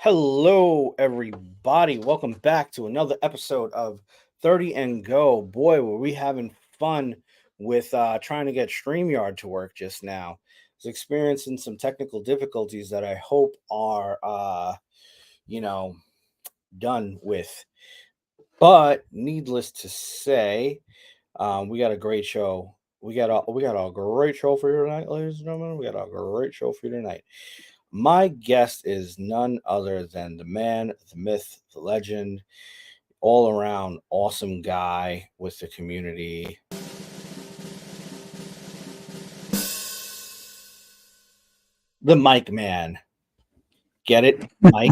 Hello, everybody. Welcome back to another episode of 30&Go. Boy, were we having fun with trying to get StreamYard to work just now. I was experiencing some technical difficulties that I hope are, you know, done with. But needless to say, we got a great show. We got a great show for you tonight, ladies and gentlemen. We got a great show for you tonight. My guest is none other than the man, the myth, the legend, all around awesome guy with the community. The Mike Man. Get it, Mike?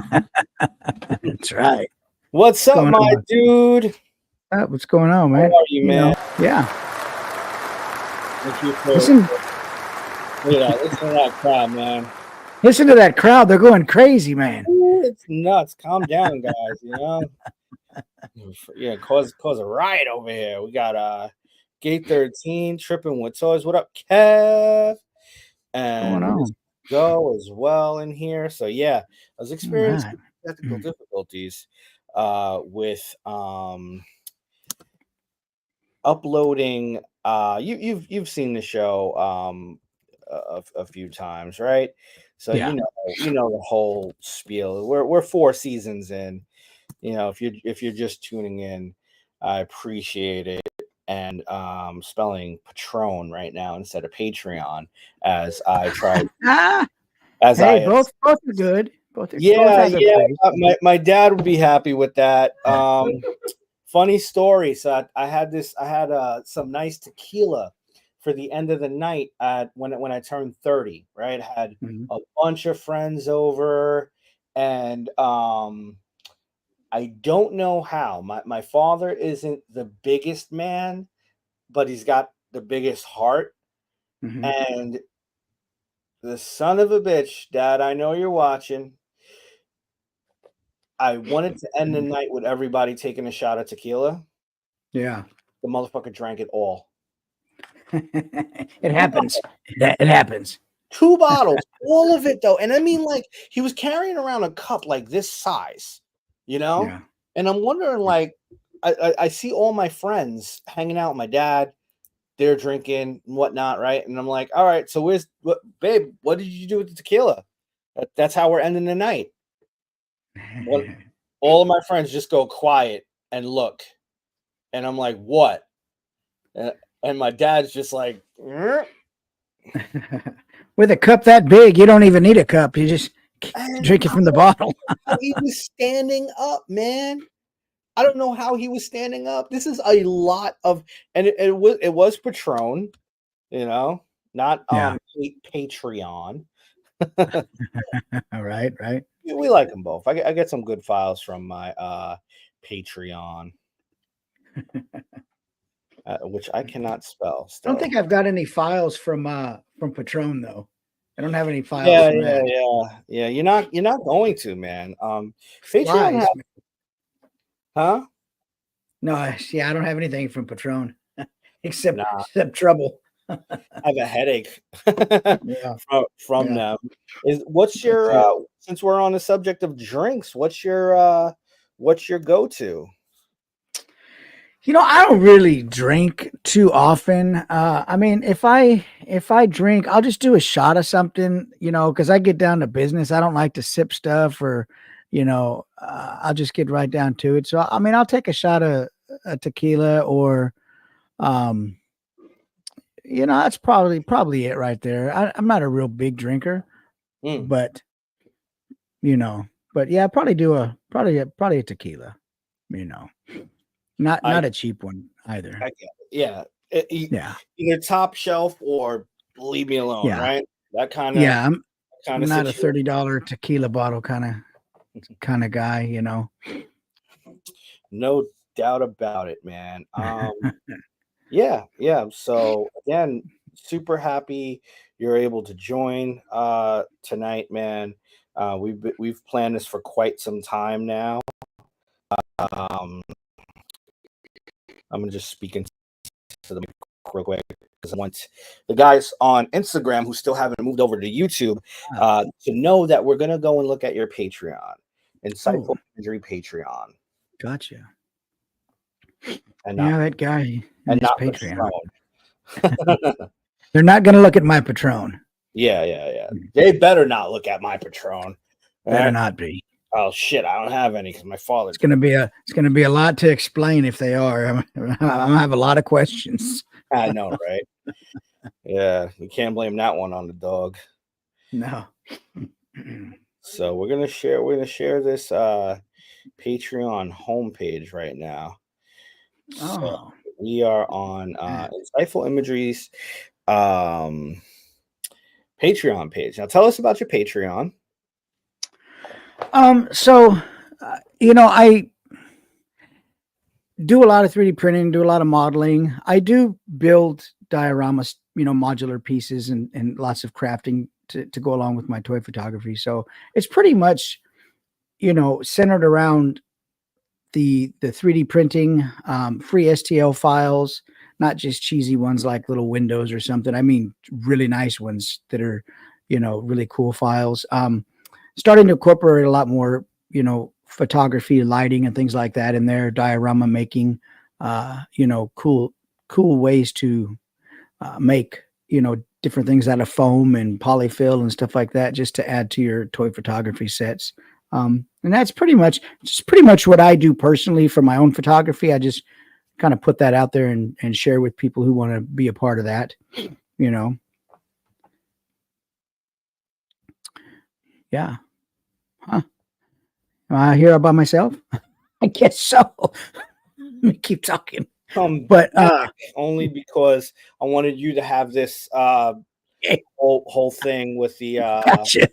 That's right. What's up, my dude? What's going on, How man? are you, man? Yeah. Thank you for Listen listen to that crowd, man. to that crowd. They're going crazy, man. Ooh, it's nuts. Calm down, guys. Yeah, cause a riot over here. We got Gate 13 tripping with toys. What up, Kev? And Going on? Go as well in here. So yeah, I was experiencing Right. technical difficulties with uploading. You've seen the show a few times, right? So Yeah. you know the whole spiel. We're 4 seasons in. If you're just tuning in, I appreciate it. And spelling Patron right now instead of Patreon, as I try as Hey, I both are good. Both yeah, have their yeah. place. My dad would be happy with that. Funny story. So I had some nice tequila for the end of the night at when I turned 30. Right, I had Mhm. a bunch of friends over, and I don't know how. My father isn't the biggest man, but he's got the biggest heart. Mhm. And the son of a bitch, Dad, I know you're watching. I wanted to end the night with everybody taking a shot of tequila. Yeah. The motherfucker drank it all. It happens. It happens. 2 bottles, all of it though. And I mean, like, he was carrying around a cup like this size, you know? Yeah. And I'm wondering, like, I see all my friends hanging out with my dad, they're drinking and whatnot, right? And I'm like, all right, so babe, what did you do with the tequila? That's how we're ending the night. All of my friends just go quiet and look. And I'm like, what? And my dad's just like, With a cup that big, you don't even need a cup. You just and drink it from the bottle. he was standing up, man. I don't know how he was standing up. This is a lot of, and it was Patron, not Yeah. Patreon. All right. Right. We like them both. I get some good files from my Patreon, which I cannot spell. I don't Still, think I've got any files from Patron though. I don't have any files yeah, from that. yeah. You're not going to, man. Patreon, Flies. huh? No, yeah, I don't have anything from Patron except Nah, trouble. I have a headache Yeah, from yeah. them. What's That's your it. since we're on the subject of drinks, what's your go-to? I don't really drink too often. I mean, if I drink, I'll just do a shot of something, because I get down to business. I don't like to sip stuff or, I'll just get right down to it. So I mean, I'll take a shot of a tequila or, um, that's probably it right there. I'm not a real big drinker, Mm, but you know, but yeah, probably do probably a tequila, you know, not I not a cheap one either. I get it. Yeah, Yeah, either top shelf or leave me alone, yeah, right? That kind of yeah. I'm not a situation. $30 tequila bottle kind of guy. No doubt about it, man. Yeah. So again, super happy you're able to join tonight, man. We've planned this for quite some time now. Um, I'm gonna just speak into the mic real quick because I want the guys on Instagram who still haven't moved over to YouTube Ah, to know that we're gonna go and look at your Patreon. Oh, Insightful Imagery Patreon, gotcha. and not Yeah, that guy and and his not Patreon. Patron. They're not going to look at my Patron. Yeah. They better not look at my Patron. All Better right. not be. Oh shit, I don't have any because my father It's did. going to be a lot to explain if they are. I'm gonna have a lot of questions. I know, right? Yeah, you can't blame that one on the dog. No. So we're gonna share this Patreon homepage right now. So Oh. we are on Insightful Imagery's um Patreon page. Now tell us about your Patreon. So, I do a lot of 3D printing, do a lot of modeling. I do build dioramas, modular pieces and lots of crafting to go along with my toy photography. So it's pretty much, centered around the 3D printing, free STL files, not just cheesy ones like little windows or something. I mean, really nice ones that are, really cool files. Starting to incorporate a lot more, photography, lighting, and things like that in there. Diorama making, cool ways to make, different things out of foam and polyfill and stuff like that, just to add to your toy photography sets. And that's pretty much what I do personally for my own photography. I just kind of put that out there and share with people who want to be a part of that, you know. Yeah. Huh. Am I here all by myself? I guess so. Let me keep talking. Come But back only because I wanted you to have this okay, whole thing with the gotcha.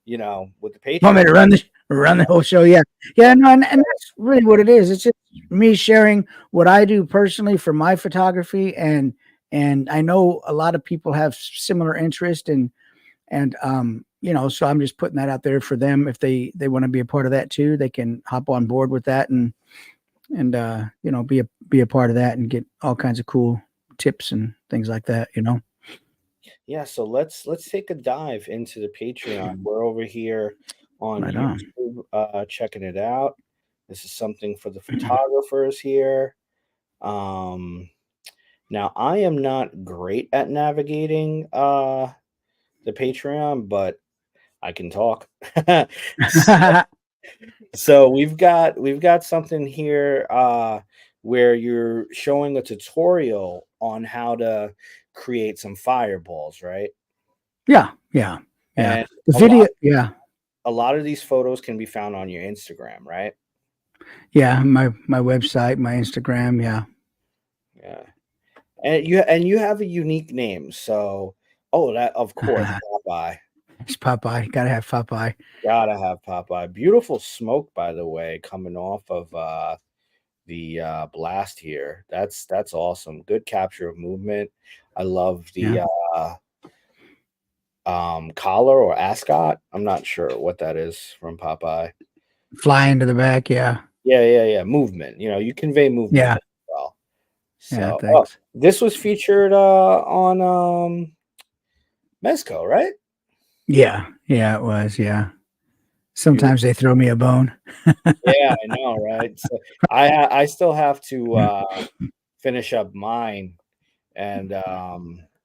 with the Want me Patreon. to run the whole show? Yeah. Yeah, no, and that's really what it is. It's just me sharing what I do personally for my photography, and I know a lot of people have similar interest, and so I'm just putting that out there for them. If they want to be a part of that too, they can hop on board with that and be a part of that and get all kinds of cool tips and things like that. Yeah, so let's take a dive into the Patreon. We're over here on Right on. YouTube checking it out. This is something for the photographers here. Um Now I am not great at navigating the Patreon, but I can talk. So we've got something here where you're showing a tutorial on how to create some fireballs, right? Yeah, yeah, yeah. And The a lot video, yeah, a lot of these photos can be found on your Instagram, right? yeah. My website, my Instagram, yeah. Yeah. And you have a unique name. So that of course, Popeye. It's Popeye. Gotta have Popeye. Gotta have Popeye. Beautiful smoke, by the way, coming off of the blast here. That's awesome. Good capture of movement. I love Yeah, the collar or ascot. I'm not sure what that is from Popeye. fly into the back. Yeah, Yeah. Movement. You convey movement yeah, as well. yeah. So, Thanks. this was featured on Mezco, right? Yeah, yeah. It was. Yeah. Beautiful. Sometimes they throw me a bone. Yeah, I know, right? So I still have to finish up mine and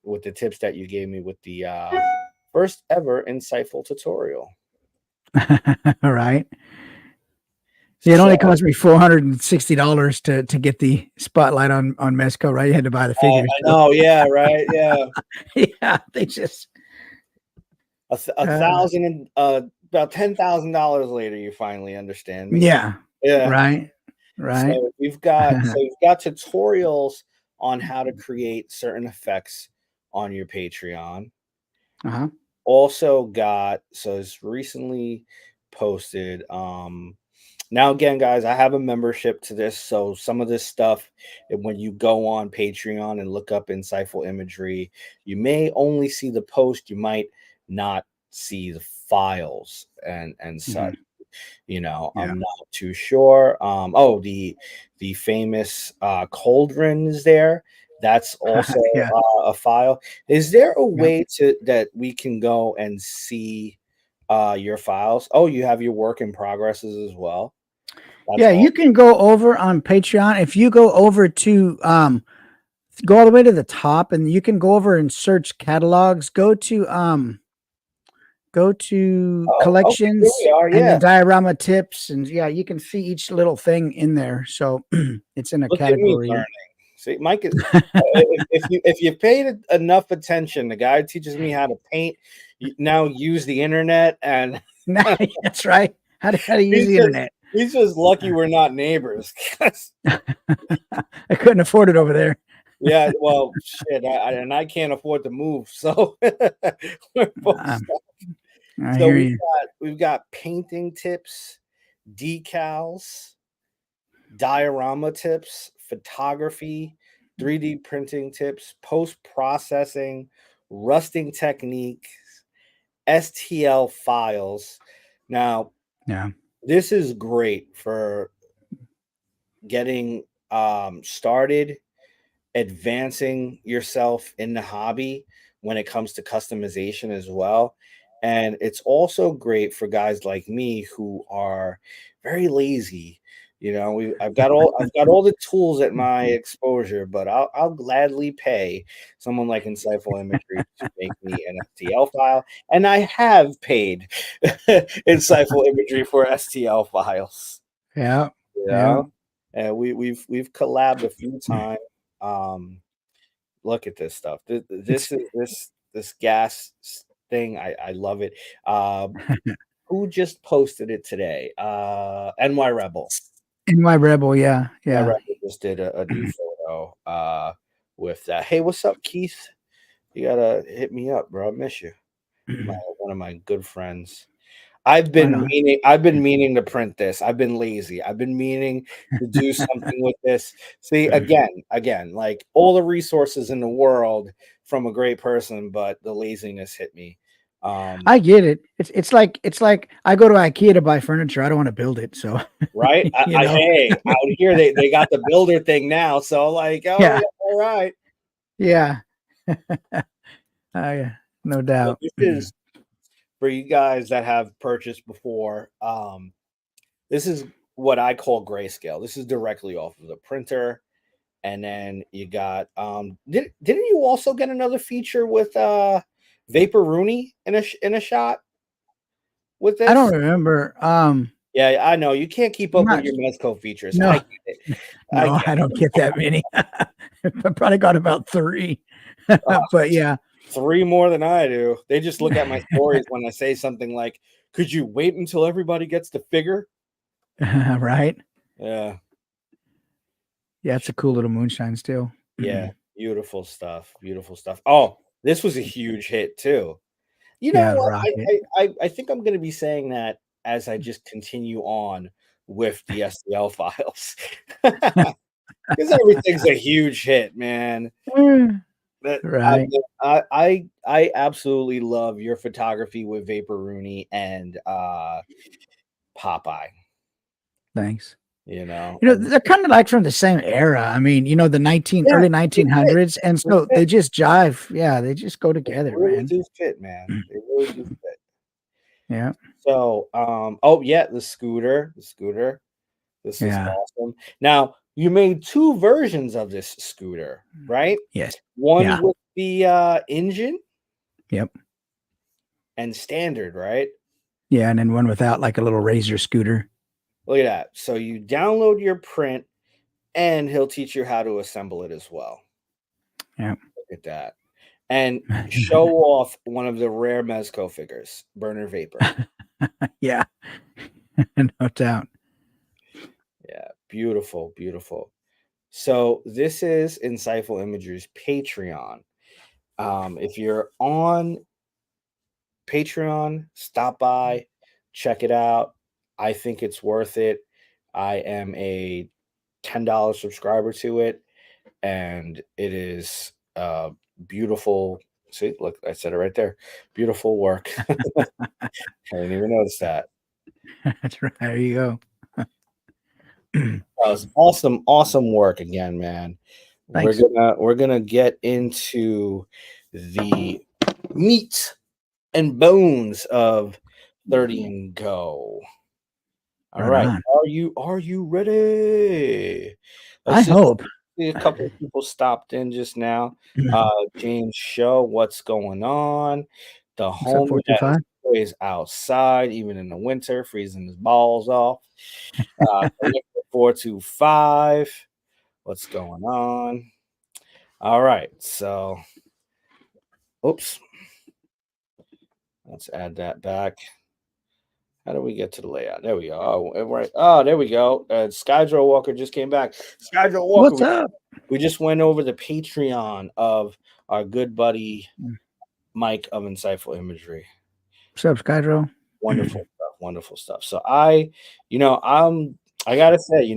with the tips that you gave me with the first ever insightful tutorial. All right. Yeah, it only So cost me $460 to get the spotlight on Mesco. Right, you had to buy the figures. I know, yeah, right, yeah. Yeah, they just A uh, thousand and about $10,000 later, you finally understand me. yeah, Yeah. right, right. So we've got tutorials on how to create certain effects on your Patreon. Uh-huh. Also got so it's recently posted. Now again, guys, I have a membership to this, so some of this stuff, when you go on Patreon and look up insightful imagery, you may only see the post, you might not see the files and such. Mhm. Yeah. I'm not too sure. The famous cauldron is there. That's also Yeah. a file. Is there a Yep. way to that we can go and see your files. Oh, you have your work in progresses as well. That's Yeah, all. you can go over on Patreon. If you go over to go all the way to the top and you can go over and search catalogs, go to Oh, okay, here we collections are. and Yeah, then diorama tips, and yeah, you can see each little thing in there. So it's in a look at me category. learning. See, Mike, if you paid enough attention, the guy who teaches me how to paint. Now use the internet, and That's right. How to use he's the just internet. he's just lucky we're not neighbors. 'Cause, I couldn't afford it over there. yeah, well, shit, and I can't afford to move, so we're both Um, stuck. I So hear you. we've got painting tips, decals, diorama tips, photography, 3D printing tips, post processing, rusting techniques, STL files. Now, Yeah. this is great for getting started, advancing yourself in the hobby when it comes to customization as well. And it's also great for guys like me who are very lazy. I've got all the tools at my exposure, but I'll gladly pay someone like Insightful Imagery to make me an STL file, and I have paid Insightful Imagery for STL files. Yeah. You Yeah. know, and we've collabed a few times. Um, Look at this stuff. It's This gas thing. I love it. Who just posted it today? NY Rebel. in my rebel. Yeah. NY Yeah. Rebel just did a new photo with that. Hey, what's up, Keith? You gotta hit me up, bro. I miss you. One of my good friends. Right on. I've been meaning to print this. I've been lazy. I've been meaning to do something with this. See, again, like all the resources in the world from a great person, but the laziness hit me. I get it. It's like I go to IKEA to buy furniture. I don't want to build it, so Right? you know. Hey, out here they got the builder thing now. So like, oh yeah, Yeah. all right. Yeah. I no So doubt. this is for you guys that have purchased before. This is what I call grayscale. This is directly off of the printer. And then you got didn't you also get another feature with Vapor Rooney in a shot with I don't this? remember. Yeah, I know you can't keep I'm up with not your Mezco features. I no, get it. I no, get I don't it. get that many. I probably got about 3. Uh, But yeah. three more than I do. They just look at my stories when I say something like, "Could you wait until everybody gets the figure?" Right? Yeah, Yeah, it's a cool little moonshine still. yeah, beautiful stuff. Beautiful stuff. Oh, this was a huge hit too. You know Yeah, the what? rocket. I think I'm gonna be saying that as I just continue on with the STL files. Because everything's a huge hit, man. That Right. I absolutely love your photography with Vapor Rooney and Popeye, Thanks. you know? They're kind of like from the same era. I mean, the Yeah, early they fit. 1900s, and They so fit. they just jive. Yeah, they just go They together, really man. do fit, man. They really do fit. Yeah. So, oh yeah, the scooter. This is Yeah. awesome. Now, you made 2 versions of this scooter, right? Yes. One Yeah. with the, engine Yep. and standard, right? Yeah, and then one without, like, a little razor scooter. Look at that. So you download your print, and he'll teach you how to assemble it as well. Yeah. Look at that. And show off one of the rare Mezco figures, Burner Vapor. Yeah. No doubt. Yeah, beautiful, beautiful. So this is Insightful Imagery's Patreon. If you're on Patreon, stop by, check it out. I think it's worth it. I am a $10 subscriber to it, and it is beautiful. See, look, I said it right there. Beautiful work. I didn't even notice that. That's right. There you go. That was awesome, awesome work again, man. We're Thanks. gonna we're gonna get into the meat and bones of 30 and go. All Right right. on. Are you ready? I Let's just hope. see a couple of people stopped in just now. James Show, what's going on? The What's up, homie that 425? is outside, even in the winter, freezing his balls off. Collector 425, what's going on? All right, so oops, let's add that back. How do we get to the layout? There we go. Oh, right. Oh, there we go. Skydro Walker just came back. Skydro Walker, What's up? we just went over the Patreon of our good buddy Mm. Mike of Insightful Imagery. What's up, Skydro? Wonderful stuff. Wonderful stuff. So I gotta say,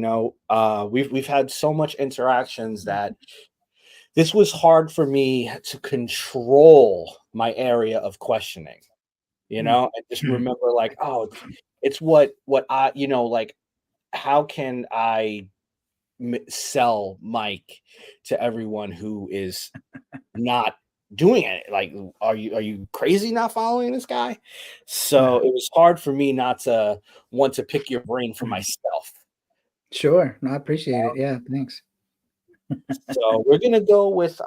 we've had so much interactions that this was hard for me to control my area of questioning. I just remember like, oh, it's what I, like, how can I sell Mike to everyone who is not doing it? Like, are you crazy not following this guy? So Yeah. it was hard for me not to want to pick your brain for myself. Sure. No, I appreciate it. Yeah, thanks. So we're gonna go with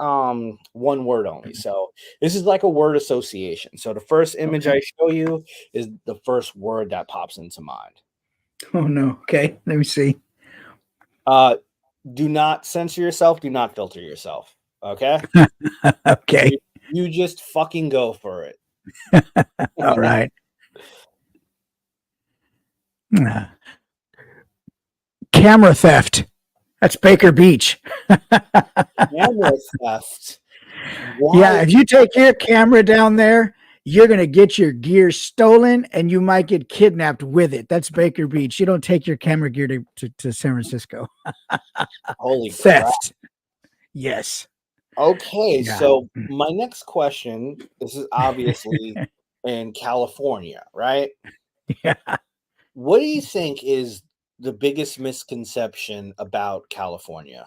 one word only. So this is like a word association. So the first image Okay. I show you is the first word that pops into mind. Oh no. Okay. Let me see. Uh, do not censor yourself. Do not filter yourself. Okay. Okay. You just fucking go for it. All right. Uh, Camera theft. That's Baker Beach. Camera theft. Why? Yeah, if you take your camera down there, you're going to get your gear stolen and you might get kidnapped with it. That's Baker Beach. You don't take your camera gear to San Francisco. Holy crap. Theft. Yes. Okay, Yeah. so my next question, this is obviously in California, right? Yeah. What do you think is the biggest misconception about California?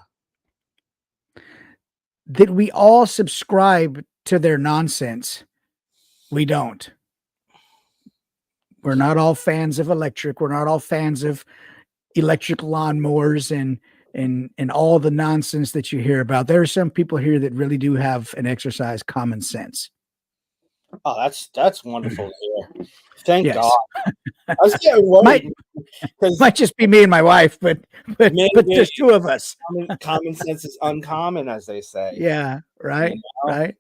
That we all subscribe to their nonsense. We don't. We're not all fans of electric. We're not all fans of electric lawnmowers and all the nonsense that you hear about. There are some people here that really do have and exercise common sense. Oh, that's wonderful to hear. Thank God. Yes. I was getting Might worried because might just be me and my wife, but maybe there's two of us. common sense is uncommon, as they say. Yeah, You right, know, right.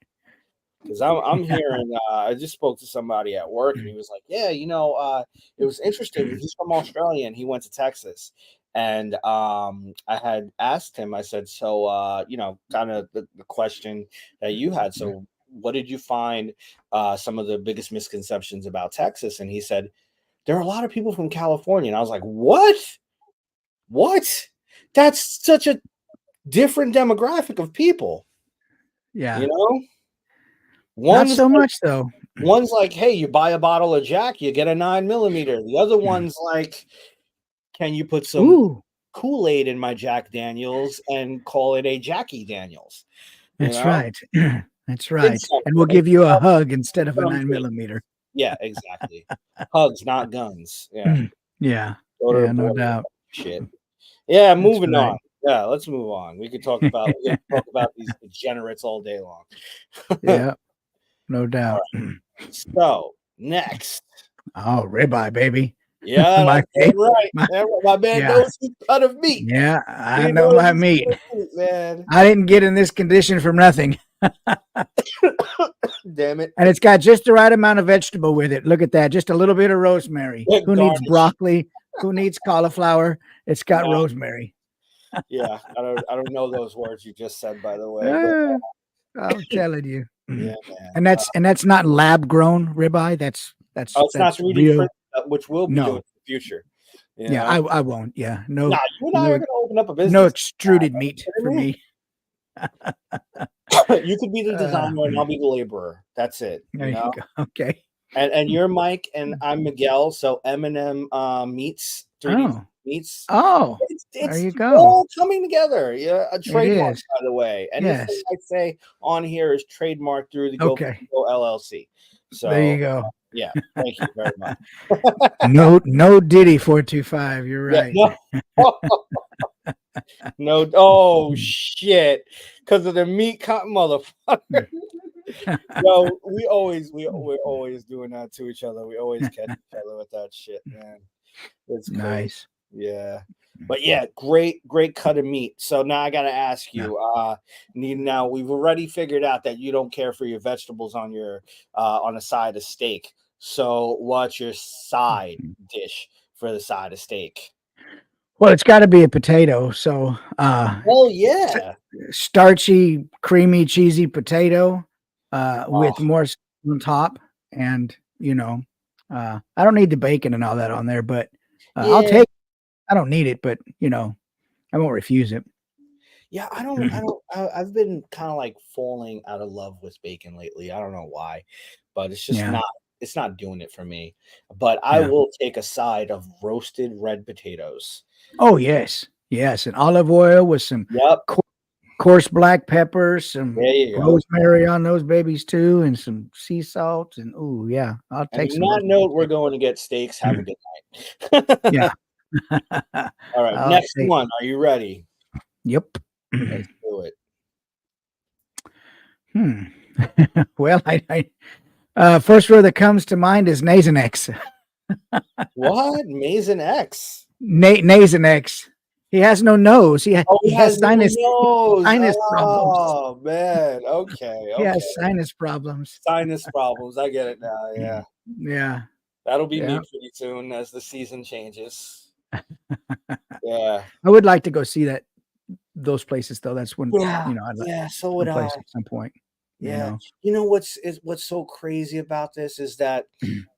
because I'm hearing. I just spoke to somebody at work, and he was like, "Yeah, it was interesting. He's from Australia, and he went to Texas." And I had asked him. I said, "So, kind of the question that you had. So, what did you find some of the biggest misconceptions about Texas?" And he said, "There are a lot of people from California." And I was like, "What? What? That's such a different demographic of people, Yeah. you know? Not One's so like much though. one's like, hey, you buy a bottle of Jack, you get a 9 millimeter. The other one's like, can you put some Ooh, Kool-Aid in my Jack Daniels and call it a Jackie Daniels? You that's know? right. That's In right. some And we'll in give you a hug instead of a some 9 millimeter. Yeah, exactly. Hugs, not guns. Yeah. Yeah. Go to the Yeah, no border with doubt. that shit. Yeah, That's moving right. on. Yeah, let's move on. We could talk about these degenerates all day long. Yeah, no doubt. So next. Oh, ribeye, baby. Yeah, My that's fa- damn right. my My man yeah. knows his cut of meat. Yeah, I He know knows my his meat. cut of meat, man. I didn't get in this condition from nothing. Damn it. And it's got just the right amount of vegetable with it. Look at that. Just a little bit of rosemary. Who needs Garnish. broccoli? Who needs cauliflower? It's got No, rosemary. yeah. I don't know those words you just said, by the way, but Ah, I'm telling you. yeah, man. And that's not lab grown ribeye. That's that's Oh, it's not that's 3D real. print, which we'll be doing No. in the future. You Yeah, know? I won't. Yeah. Nah, No, you and I are no, gonna open up a no business. extruded meat Are for you me. kidding me? You could be the designer and I'll be the laborer. That's it. There you go. Okay. And you're Mike and I'm Miguel. So Eminem meets 3D Oh. meets. Oh, there It's you go. all coming together. Yeah, a It trademark, is. by the way. Anything Yes. I say on here is trademarked through the Go Okay. LLC. There you So go. Yeah. Thank you very much. No Diddy 425. You're Yeah. right. No. No. Oh shit! Because of the motherfucker. Yo, we're always doing that to each other. We always catch each other with that shit, man. It's crazy. Nice. Yeah. But yeah, great cut of meat. So now I gotta ask Yeah. you, now we've already figured out that you don't care for your vegetables on a side of steak. So what's your side dish for the side of steak? Well, it's got to be a potato. So, Oh s- yeah. starchy, creamy, cheesy potato, Oh with more on top, and I don't need the bacon and all that on there, but I'll yeah. take. I don't need it, but I won't refuse it. Yeah, I've been kind of like falling out of love with bacon lately. I don't know why, but Yeah, it's not doing it for me. But I yeah. will take a side of roasted red potatoes. Oh yes, yes, and olive oil with some Yep. co- coarse black pepper, There some you go. rosemary on those babies too, and some sea salt. And oh yeah, I'll And take in some that roasted note, we're potatoes. going to get steaks. Have a good night. Yeah. All right, I'll next take. one. Are you ready? Yep. Let's do it. Hmm. Well, first word that comes to mind is Nasonex. What? Mason X. Nasonex. He has no nose. Oh, He he has has no sinus nose. sinus problems. Oh man. Okay. He Okay. has sinus problems. Sinus problems. I get it now. Yeah. Yeah. That'll be me Yeah. pretty soon as the season changes. Yeah. I would like to go see those places though. That's when Yeah. I'd like Yeah. So would some I. place at some point. You Yeah. know. You know what's so crazy about this is that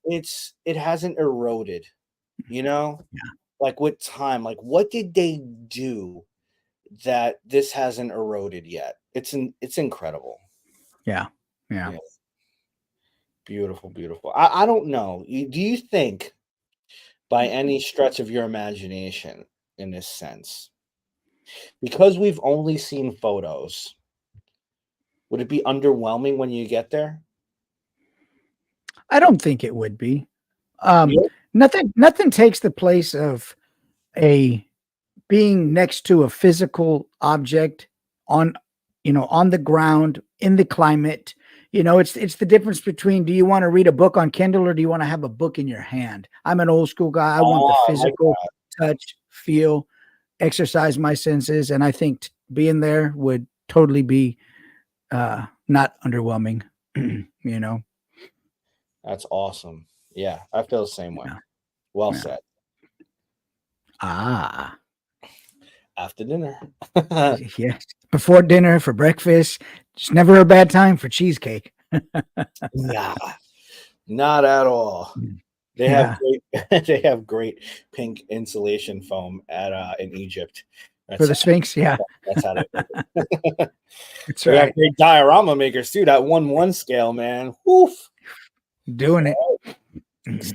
it hasn't eroded, you know? Yeah. Like with time, like what did they do that this hasn't eroded yet? It's incredible. Yeah. Yeah. Yeah. Beautiful, beautiful. I don't know. Do you think by any stretch of your imagination in this sense, because we've only seen photos, would it be underwhelming when you get there? I don't think it would be. Um, Yeah. nothing takes the place of a being next to a physical object on on the ground in the climate. It's the difference between, do you want to read a book on Kindle or do you want to have a book in your hand? I'm an old school guy. I want the Oh, I like physical that. touch, feel, exercise my senses, and I think being there would totally be not underwhelming. you know. That's awesome. Yeah, I feel the same way. Yeah. Well Yeah. said. Ah. After dinner. Yes. Before dinner, for breakfast. It's never a bad time for cheesecake. Nah, not at all. They have Yeah. great they have great pink insulation foam at in Egypt. For That's the Sphinx. Yeah. that's how they make it. That's They got right. great diorama makers too. That 1-1 scale, man. Woof. Doing it.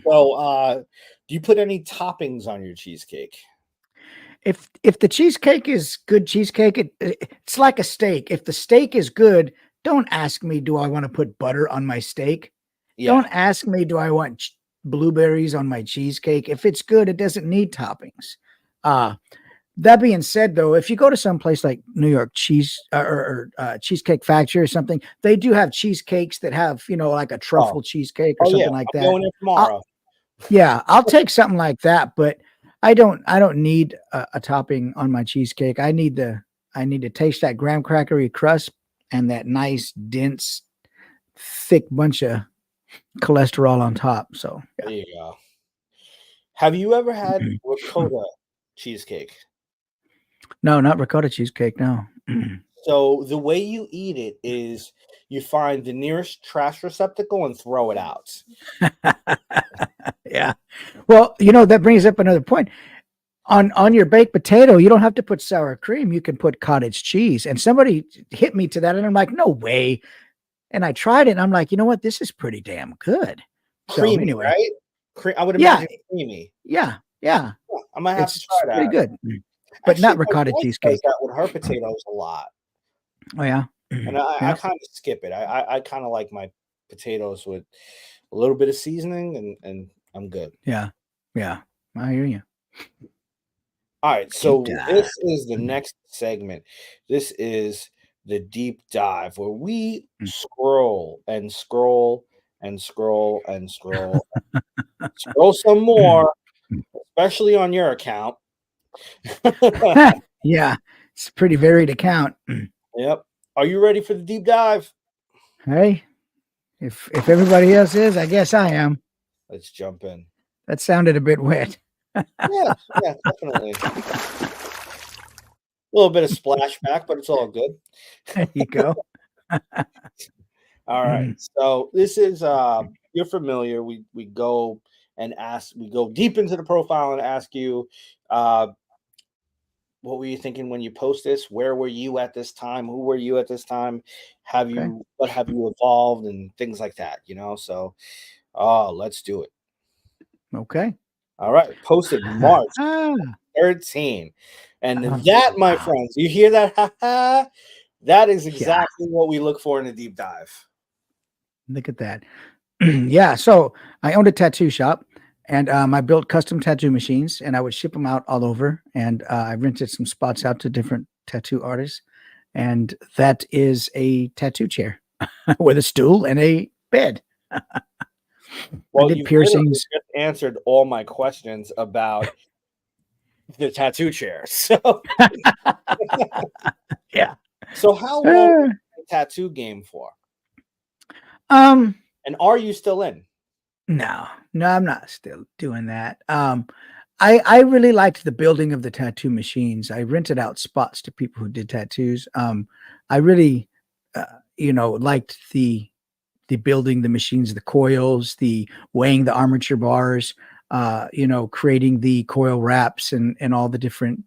So do you put any toppings on your cheesecake? If the cheesecake is good cheesecake, it's like a steak. If the steak is good, don't ask me, do I want to put butter on my steak? Yeah. Don't ask me, do I want blueberries on my cheesecake? If it's good, it doesn't need toppings. Uh, that being said, though, if you go to some place like New York Cheesecake Factory or something, they do have cheesecakes that have, like a Oh, truffle cheesecake or oh yeah. something like I'm that. going in tomorrow. Yeah, I'll take something like that, but I don't need a topping on my cheesecake. I need to taste that graham crackery crust and that nice dense thick bunch of cholesterol on top. So, There you go. Have you ever had yeah. ricotta cheesecake? No, not ricotta cheesecake, no. So the way you eat it is you find the nearest trash receptacle and throw it out. Yeah. Well, that brings up another point. On your baked potato, you don't have to put sour cream. You can put cottage cheese. And somebody hit me to that, and I'm like, no way. And I tried it, and I'm like, you know what? This is pretty damn good. So Creamy, anyway, right? I would yeah, imagine creamy. yeah, yeah. Yeah, I might have to It's try pretty that. good, but Actually, not my ricotta wife does cheesecake. that with her potatoes a lot, Oh yeah, and I yeah. kind of skip it. I kind of like my potatoes with a little bit of seasoning, and I'm good. Yeah. Yeah. I hear you. All right, Deep so dive. this is the Mm, next segment. This is the deep dive where we mm. scroll and scroll and scroll and scroll, scroll some more, especially on your account. Yeah. It's a pretty varied account. Yep. Are you ready for the deep dive? Hey, if everybody else is, I guess I am. Let's jump in. That sounded a bit wet. Yeah, yeah, definitely. A little bit of splashback, but it's all good. There you go. All right. Mm, So this is you're familiar. We go and ask, we go deep into the profile and ask you uh what were you thinking when you post this? Where were you at this time? Who were you at this time? Have okay. you what have you evolved and things like that, you know? So let's do it. Okay. All right. Posted March Ah, 13. And oh, that, my wow. friends, you hear that? Ha ha. That is Yeah. exactly what we look for in a deep dive. Look at that. Yeah. So I owned a tattoo shop and I built custom tattoo machines and I would ship them out all over. And I rented some spots out to different tattoo artists. And that is a tattoo chair with a stool and a bed. I Well, did you've literally piercings. just answered all my questions about the tattoo chair. So, Yeah. so how long were Uh, you in the tattoo game for? um, And are you still in? no, no, I'm not still doing that. I really liked the building of the tattoo machines. I rented out spots to people who did tattoos. I really, uh, liked the building the machines, the coils, the weighing the armature bars, creating the coil wraps and all the different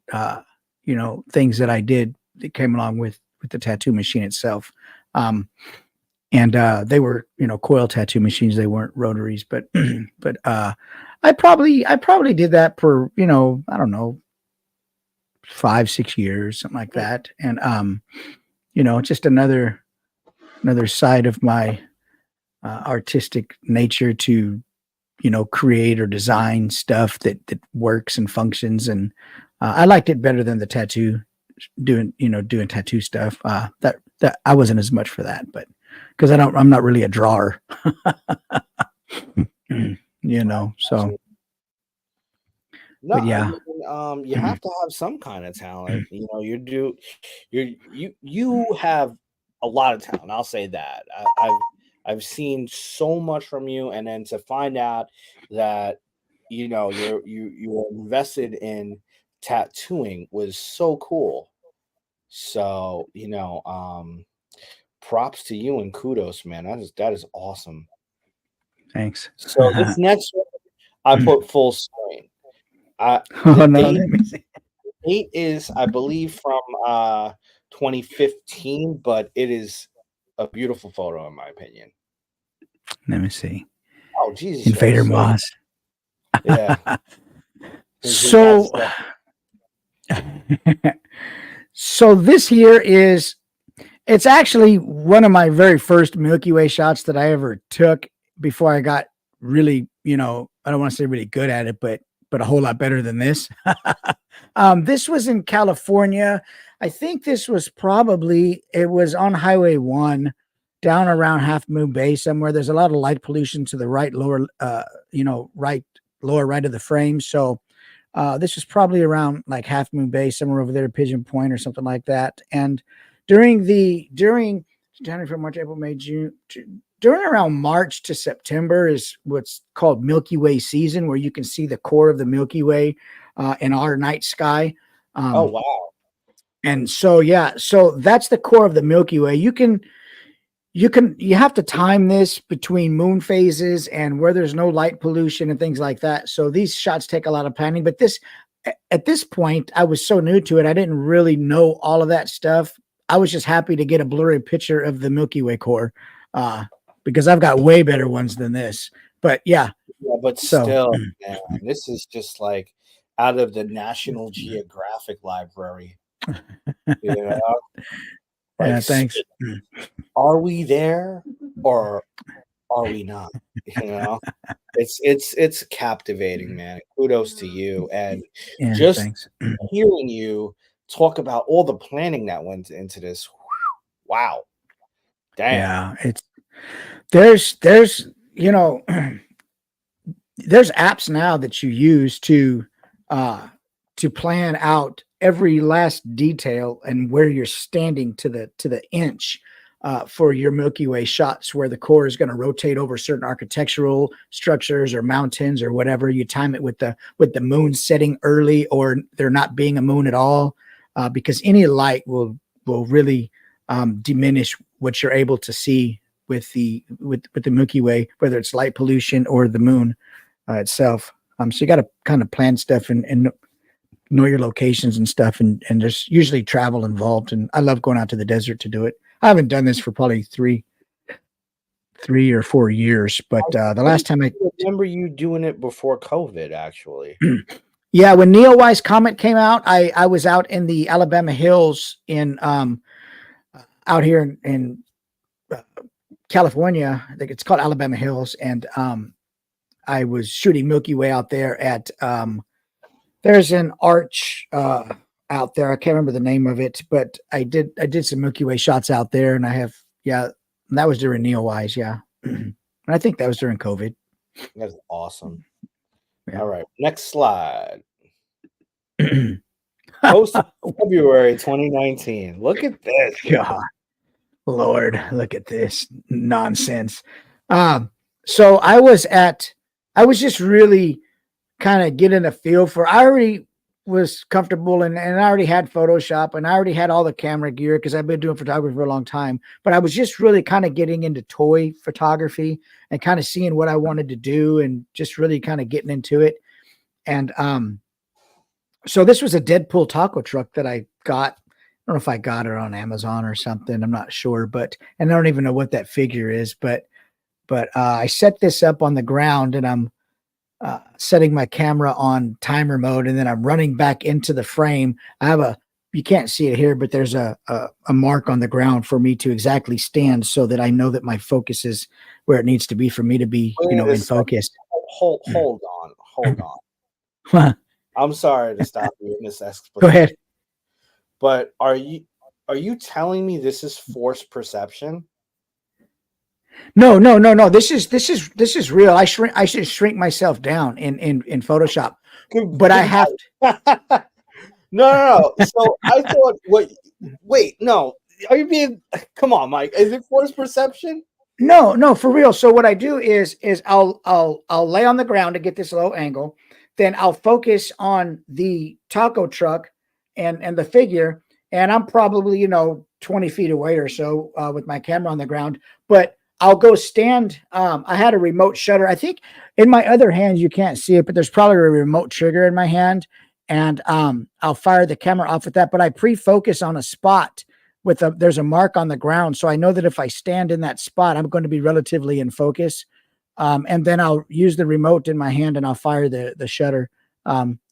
things that I did that came along with the tattoo machine itself. And they were coil tattoo machines. They weren't rotaries, but but I probably did that for I don't know 5-6 years, something like Mm, that. And just another side of my artistic nature to create or design stuff that works and functions. And I liked it better than the tattoo doing tattoo stuff. That I wasn't as much for that, but because I'm not really a drawer. So absolutely. No, but I yeah. mean, you have to have some kind of talent. You know, you have a lot of talent. I'll say that. I've seen so much from you, and then to find out that you are invested in tattooing was so cool. So props to you and kudos, man. That is awesome. Thanks. So this next one, I put full screen. The Oh no, date let me see. date is, I believe, from 2015, but it is a beautiful photo in my opinion. Let me see. Oh, Jesus Invader Christ! So Moss. yeah, his that's So so this here is it's actually one of my very first Milky Way shots that I ever took before I got really, I don't want to say really good at it, but a whole lot better than this. This was in California. I think this was probably it was on Highway 1 down around Half Moon Bay somewhere. There's a lot of light pollution to the right lower right of the frame. So this was probably around like Half Moon Bay, somewhere over there, Pigeon Point or something like that. And during January, February, March, April, May, during around March to September is what's called Milky Way season, where you can see the core of the Milky Way in our night sky. oh Um, wow, and so yeah, so that's the core of the Milky Way. You have to time this between moon phases and where there's no light pollution and things like that. So these shots take a lot of planning, but this at this point I was so new to it, I didn't really know all of that stuff. I was just happy to get a blurry picture of the Milky Way core, uh, because I've got way better ones than this. But yeah, yeah, but so still, man, this is just like out of the National Geographic library. You know, like, yeah, thanks. are we there or are we not? You know, it's captivating, man. Kudos to you, and Yeah, just thanks. hearing you talk about all the planning that went into this. Wow, damn. Yeah, it's there's you know there's apps now that you use uh to plan out every last detail and where you're standing to the inch for your Milky Way shots, where the core is going to rotate over certain architectural structures or mountains or whatever. You time it with the moon setting early or there not being a moon at all, because any light will really diminish what you're able to see with the Milky Way, whether it's light pollution or the moon itself. So you got to kind of plan stuff and know your locations and stuff, and there's usually travel involved. And I love going out to the desert to do it. I haven't done this for probably three or 4 years, but the I last time I, remember you doing it before COVID, actually. yeah, when Neowise Comet came out, I was out in the Alabama hills in out here in California. I think it's called Alabama Hills, and I was shooting Milky Way out there at there's an arch out there. I can't remember the name of it, but I did some Milky Way shots out there, and I have yeah, that was during Neowise, yeah. And I think that was during COVID. That's awesome. Yeah. All right, next slide. Post February 2019. Look at this. God, Lord, look at this nonsense. Um, so I was just really kind of getting a feel for. I already was comfortable and I already had Photoshop and I already had all the camera gear because I've been doing photography for a long time. But I was just really kind of getting into toy photography and kind of seeing what I wanted to do and just really kind of getting into it. And so this was a Deadpool taco truck that I got. I don't know if I got it on Amazon or something. I'm not sure, but and I don't even know what that figure is. But I set this up on the ground and I'm setting my camera on timer mode, and then I'm running back into the frame. I have you can't see it here, but there's a mark on the ground for me to exactly stand so that I know that my focus is where it needs to be for me to be, Wait a in second. focus. Hold on. Go I'm sorry to stop you in this explanation, ahead. but are you telling me this is forced perception? No, no, no, no. This is real. I should shrink myself down in Photoshop, Good, but I good have night. No. So I thought, wait, no. Are you being? Come on, Mike. Is it forced perception? no, no, for real. So what I do is I'll lay on the ground to get this low angle. Then I'll focus on the taco truck and the figure, and I'm probably 20 feet away or so with my camera on the ground. But I'll go stand. I had a remote shutter. I think in my other hand you can't see it, but there's probably a remote trigger in my hand, and I'll fire the camera off with that. But I pre-focus on a spot there's a mark on the ground. So I know that if I stand in that spot, I'm going to be relatively in focus. And then I'll use the remote in my hand and I'll fire the shutter.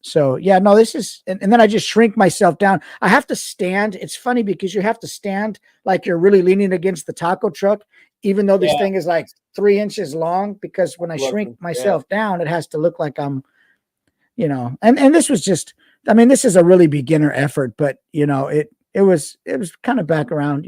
So yeah, no, this is, and then I just shrink myself down. I have to stand. It's funny because you have to stand like you're really leaning against the taco truck, even though this Yeah. thing is like 3 inches long, because when I shrink Looking, yeah. myself down, it has to look like and this was just, I mean, this is a really beginner effort, but it was kind of back around,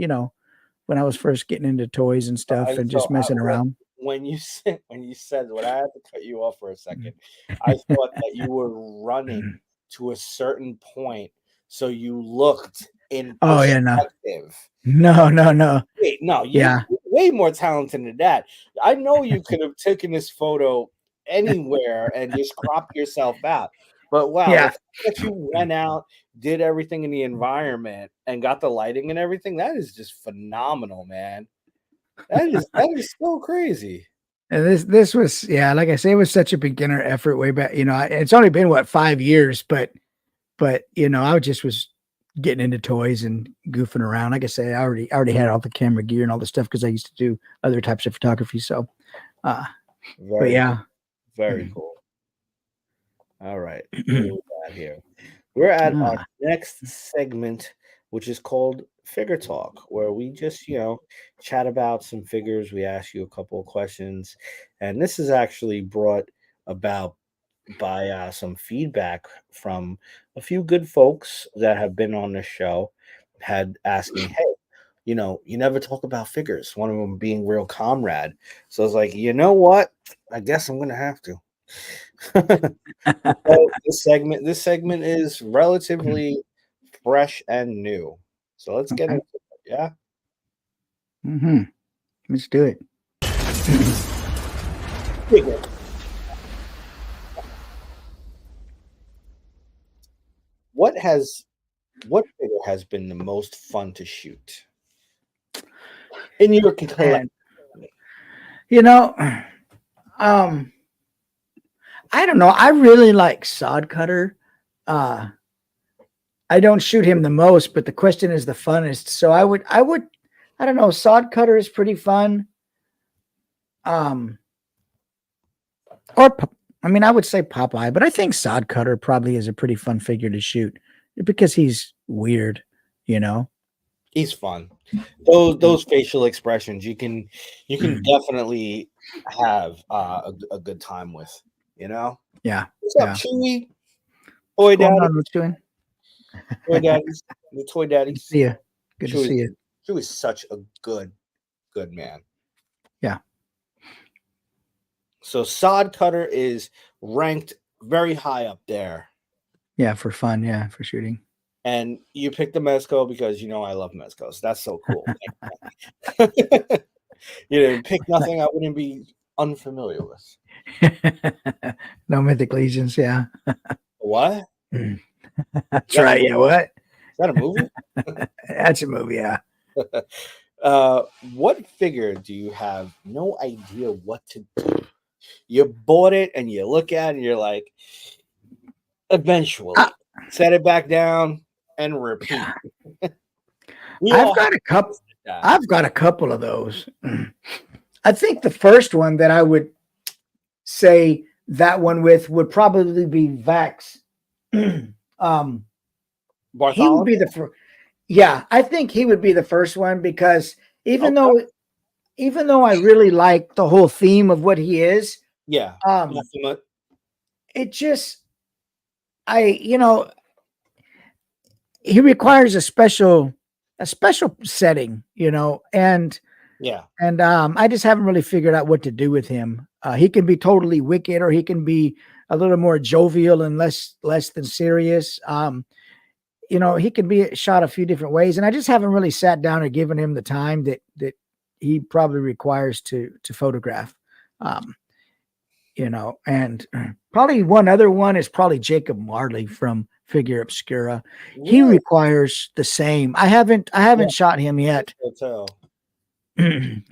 when I was first getting into toys and stuff and just messing around. When you said when I had to cut you off for a second, I thought that you were running to a certain point, so you looked in Oh yeah, no, perspective. no, no, no. Wait, no, Yeah, you're way more talented than that. I know you could have taken this photo anywhere and just cropped yourself out. But wow, the yeah. fact that you went out, did everything in the environment, and got the lighting and everything, that is just phenomenal, man. That is so crazy. And this was, yeah, like I say, it was such a beginner effort way back. It's only been what 5 years, but I just was getting into toys and goofing around. Like I say, I already had all the camera gear and all the stuff because I used to do other types of photography. So, uh, but Very yeah. cool. Very cool. All right. What do we got here? We're at our Ah, next segment which is called Figure Talk, where we just, chat about some figures. We ask you a couple of questions. And this is actually brought about by some feedback from a few good folks that have been on the show, had asking, hey, you never talk about figures. One of them being Real Comrade. So I was like, you know what? I guess I'm gonna have to. So this segment is relatively fresh and new. So let's get Okay. into it. Yeah. Mm-hmm. Let's do it. Figure. What has what figure has been the most fun to shoot in your collection? And you know, um, I don't know. I really like Sod Cutter. Uh, I don't shoot him the most, but the question is the funnest. So I don't know. Sod Cutter is pretty fun. Um, or I mean, I would say Popeye, but I think Sod Cutter probably is a pretty fun figure to shoot because he's weird, you know. He's fun. Those facial expressions you can definitely have a good time with. You know. Yeah, What's up, yeah. Chewy? What's Toy going daddy, on? What's doing? toy daddies, the toy Good to daddies. see you. Good to Chewy, see you. Chewy's such a good man. Yeah, So Sod Cutter is ranked very high up there. yeah, for fun. Yeah, for shooting. And you picked the Mezco because I love Mezcos. That's so cool. You didn't pick nothing I wouldn't be unfamiliar with. No mythic legions. Yeah, What? that's Is that a right. movie? Yeah, what? Is that a movie? That's a movie. Yeah. uh, what figure do you have no idea what to do? You bought it and you look at it and you're like, I, eventually, set it back down and repeat. We I've all have got a couple. that. I've got a couple of those. I think the first one that I would say that one with would probably be Vax. um, he would be Bartholomew? the first. Yeah, I think he would be the first one because even Okay. though even though I really like the whole theme of what he is, Yeah. um, Nothing but- it just he requires a special setting, Yeah. and I just haven't really figured out what to do with him. He can be totally wicked, or he can be a little more jovial and less than serious. He can be shot a few different ways, and I just haven't really sat down and given him the time that he probably requires to photograph. Um, and probably one other one is probably Jacob Marley from Figure Obscura. He Really? requires the same. I Yeah. haven't shot him yet. Hotel.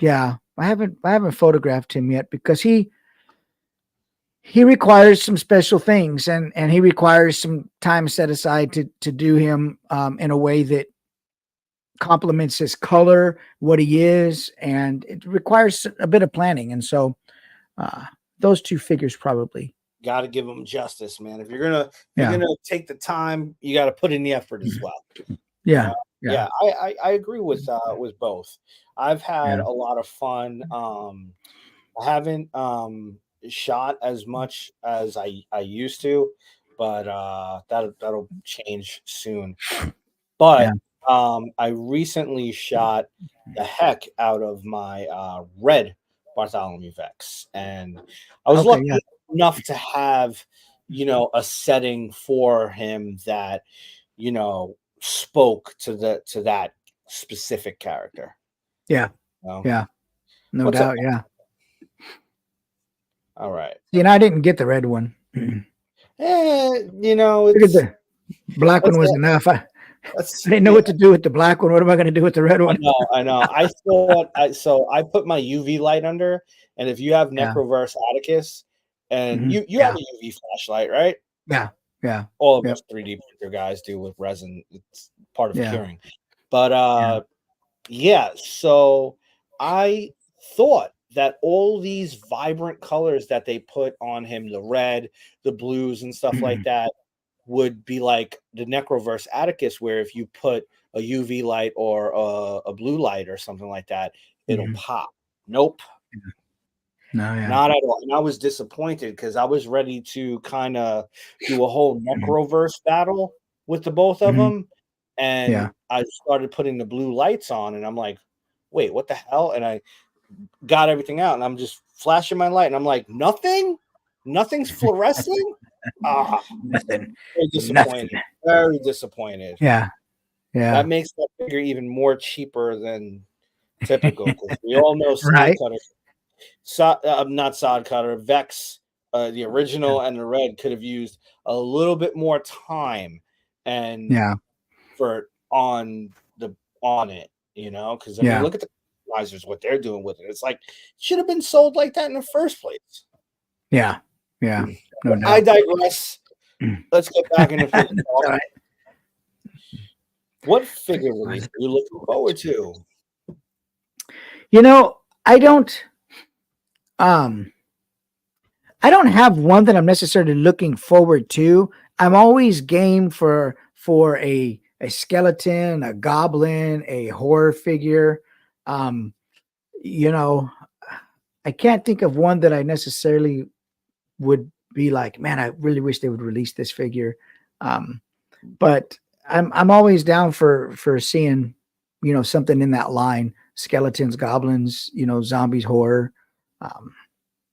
Yeah, I haven't photographed him yet because he requires some special things, and he requires some time set aside to do him in a way that complements his color, what he is, and it requires a bit of planning. And so uh, those two figures probably. Got to give them justice, man. If you're Yeah. gonna take the time, you got to put in the effort as well. Yeah. Yeah, Yeah. I agree with both. I've had Yeah. a lot of fun. I haven't shot as much as I used to, but that'll change soon. Yeah. But I recently shot the heck out of my red Bartholomew Vex, and I was Okay. Yeah. lucky enough to have a setting for him that spoke to that specific character. Yeah. You know? Yeah. No What's up? doubt. Yeah. All right. I didn't get the red one. Figured It's the black one that's was it. enough. I That's didn't know yeah. what to do with the black one. What am I going to do with the red I one? know, I know. I thought I put my UV light under, and if you have Yeah. Necroverse Atticus, and you have Yeah. a UV flashlight, right? Yeah. Yeah. All of Yep. us 3D printer guys do with resin. It's part of Yeah. curing. But Yeah. yeah, so I thought that all these vibrant colors that they put on him, the red, the blues, and stuff like that, would be like the Necroverse Atticus, where if you put a UV light or a blue light or something like that, it'll Mhm. pop. Nope, No, yeah. not at all. And I was disappointed because I was ready to kind of do a whole Mhm. necroverse battle with the both of Mhm. them. And Yeah. I started putting the blue lights on, and I'm like, wait, what the hell? And I got everything out, and I'm just flashing my light, and I'm like, nothing's fluorescing. Ah, Nothing. very Nothing. disappointed. Very disappointed. Yeah. That Yeah. makes that figure even more cheaper than typical because we all know side Right? cutter, not sod cutter, Vex, the Yeah. original and the red could have used a little bit more time and Yeah. for on it, because I mean, Yeah. look at the customizers, what they're doing with it. It's like should have been sold like that in the first place. Yeah. Yeah. No I doubt. digress. Let's get back into figure It's talk. all right. What figure release are you looking forward to? You know, um I don't have one that I'm necessarily looking forward to. I'm always game for a skeleton, a goblin, a horror figure. Um, you know, I can't think of one that I necessarily would be like, man, I really wish they would release this figure. Um, but I'm always down for seeing, something in that line: skeletons, goblins, zombies, horror, um,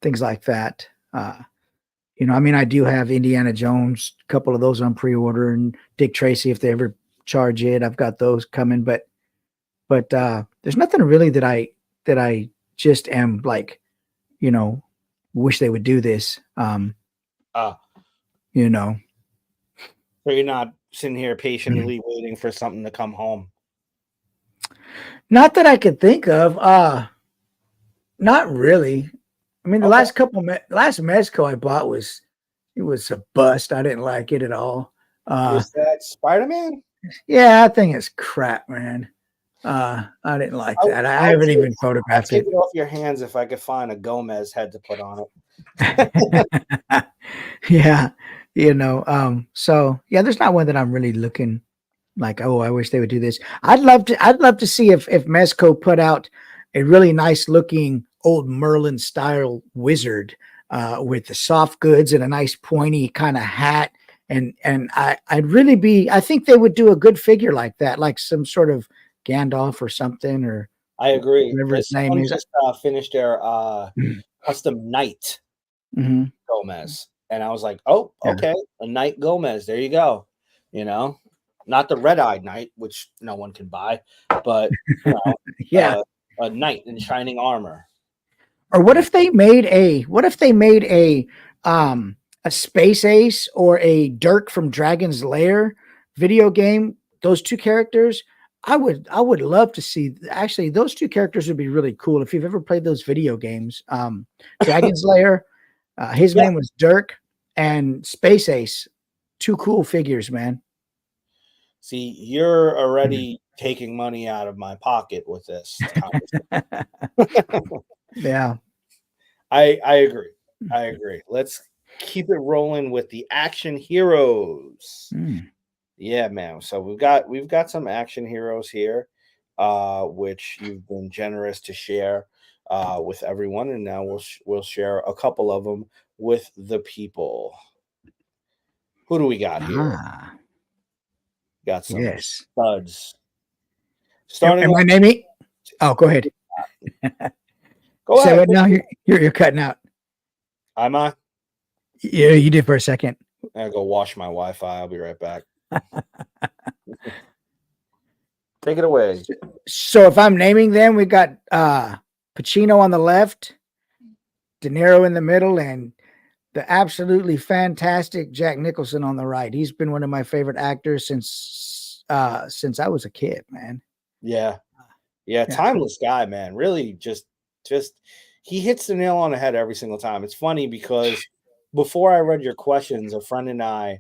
things like that. I mean, I do have Indiana Jones, a couple of those on pre-order, and Dick Tracy if they ever charge it. I've got those coming, but there's nothing really that I just am like, you know, wish they would do this. Uh, You know, so you're not sitting here Mhm. patiently waiting for something to come home. Not that I could think of. Not really. I mean, the Okay. last Mezco I bought it was a bust. I didn't like it at all. Uh, Was that Spider-Man? yeah, that thing is crap, man. I didn't like I'll, that. I I'll haven't take even I'll photographed take it. it off your hands if I could find a Gomez head to put on it. Yeah, so yeah, there's not one that I'm really looking like, oh, I wish they would do this. I'd love to see if Mezco put out a really nice looking old Merlin style wizard with the soft goods and a nice pointy kind of hat. And I think they would do a good figure like that, like some sort of Gandalf or something, or I agree. whatever his name Someone is. just finished their custom Knight Mhm. Gomez, and I was like, "Oh, Yeah. okay, a Knight Gomez. There you go." You know, not the red-eyed knight, which no one can buy, but you know, Yeah. a knight in shining armor. Or You know, what if they made a Space Ace or a Dirk from Dragon's Lair video game? Those two characters, I would love to see. Actually, those two characters would be really cool if you've ever played those video games. Dragon's Lair, his yeah. name was Dirk, and Space Ace, two cool figures, man. See, you're Mhm. already taking money out of my pocket with this conversation. Yeah. I agree. I agree. Let's keep it rolling with the action heroes. Mm. Yeah, man. So we've got some action heroes here, which you've been generous to share with everyone, and now we'll share a couple of them with the people. Who do we got here? Ah, Got some yes. studs. Am, Starting am I off, naming? Oh, go ahead. go Say ahead. what now? You're cutting out. I'm Yeah, you did for a second. gonna go wash my Wi-Fi. I'll be right back. Take it away. So if I'm naming them, we got Pacino on the left, De Niro in the middle, and the absolutely fantastic Jack Nicholson on the right. He's been one of my favorite actors since I was a kid, man. Yeah, yeah. Yeah. Timeless guy, man. Really, just he hits the nail on the head every single time. It's funny because before I read your questions, a friend and I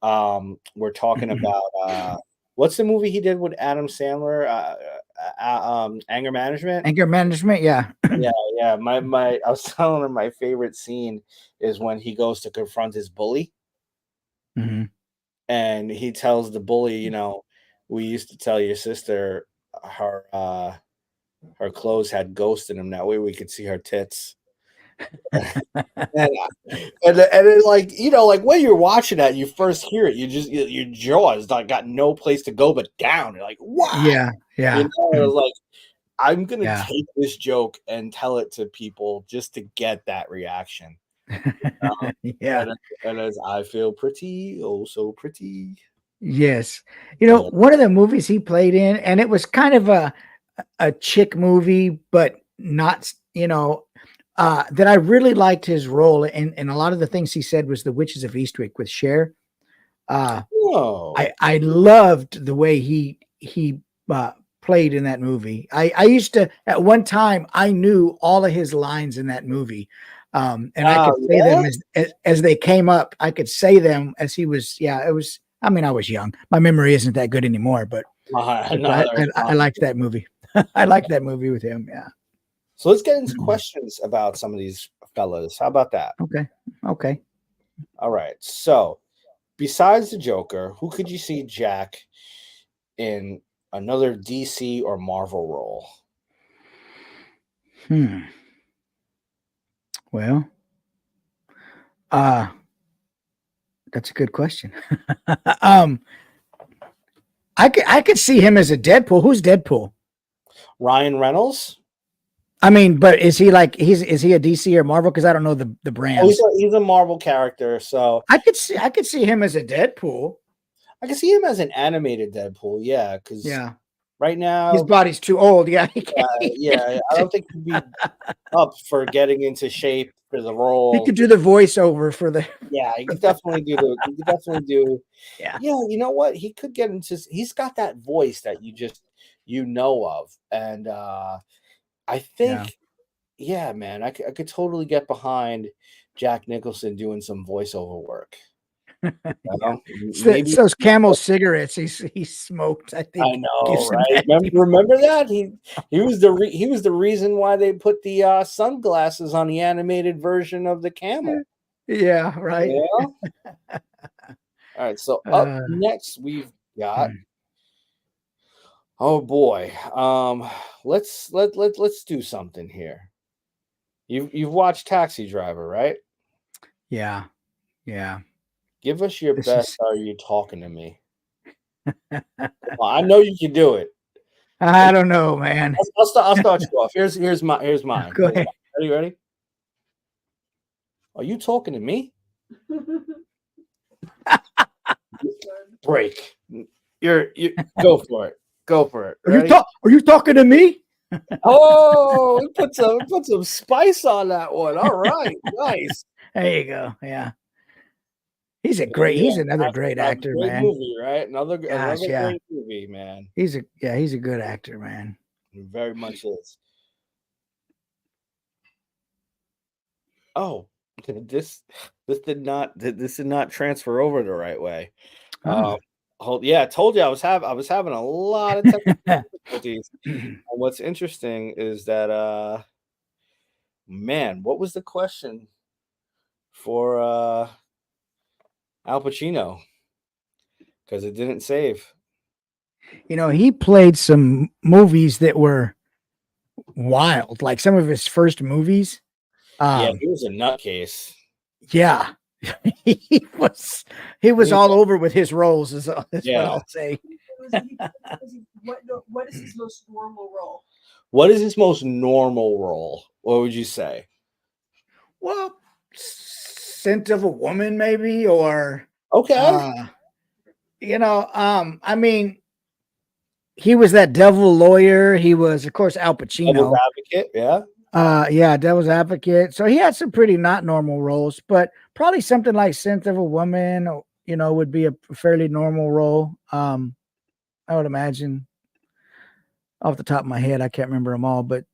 were talking about what's the movie he did with Adam Sandler? Anger Management. Anger management, yeah. Yeah, yeah. My I was telling him my favorite scene is when he goes to confront his bully Mhm. and he tells the bully, we used to tell your sister her clothes had ghosts in them. That way we could see her tits. And then, like, like when you're watching that, you first hear it, your jaw is like got no place to go but down. You're like, what? Yeah, yeah, It was like, I'm gonna yeah, take this joke and tell it to people just to get that reaction. yeah. And as I feel pretty, oh so pretty. Yes. Yeah. One of the movies he played in, and it was kind of a chick movie, but not, that I really liked his role, and a lot of the things he said was The Witches of Eastwick with Cher. Uh, Oh, I loved the way he played in that movie. I used to at one time I knew all of his lines in that movie, and I wow, could say yeah. them as they came up. I could say them as he was. Yeah, it was. I mean, I was young. My memory isn't that good anymore, but Neither is I mine. liked that movie. I liked that movie with him. Yeah. So let's get into questions about some of these fellas. How about that? Okay. Okay. All right. So besides the Joker, who could you see Jack in another DC or Marvel role? Hmm. Well, uh, that's a good question. um, I could see him as a Deadpool. Who's Deadpool? Ryan Reynolds? I mean, but is he like is he a DC or Marvel? Because I don't know the Oh, brands. he's a Marvel character, so I could see him as a Deadpool. I can see him as an animated Deadpool. Yeah, because Yeah, right his now, body's too old. Yeah, he can't. yeah, I don't think he'd be up for getting into shape for the He role. could do the voiceover for the. Yeah, he could definitely do the. He could definitely do. Yeah, Yeah, you know what? He could get into. He's got that voice that you know of, and I yeah. think, yeah, man, I could totally get behind Jack Nicholson doing some voiceover work. You Yeah. know? It's Maybe those Camel cigarettes he smoked. I I think know, gives him right? that. Remember that he was the reason why they put the sunglasses on the animated version of the camel. Yeah, right. Yeah. All right. So up Uh, next we've got, hmm. oh boy, let's do something here. You've watched Taxi Driver, right? Yeah, yeah. Give us your This best. is. Are you talking to me? Come on, I know you can do it. I don't know, man. I'll start you off. Here's mine. Go ahead. Are you ready? Are you talking to me? Break. You go for it. Go for it. Ready? Are you talking to me? Oh, put some spice on that one. All right, nice. There you go. Yeah. He's Yeah, another great that's a actor, great man. movie, right? Gosh, Another yeah. great movie, man. He's a good actor, man. It very much is. Oh, this did not transfer over the right way. Oh. Yeah, I told you I was having a lot of technical difficulties. And what's interesting is that man, what was the question for Al Pacino? Because it didn't save. He played some movies that were wild, like some of his first movies. Yeah, Um, he was a nutcase. yeah. he was he was Yeah. all over with his roles, is what Yeah. I'll say. What is his most normal role? What is his most normal role? What would you say? Well, Scent of a Woman, maybe, or Okay. uh, I mean, he was that devil lawyer. He was, of course, Al Devil's Pacino. advocate. Yeah. Yeah, Devil's Advocate. So he had some pretty not normal roles, but probably something like Scent of a Woman, would be a fairly normal role. I would imagine. Off the top of my head, I can't remember them all, but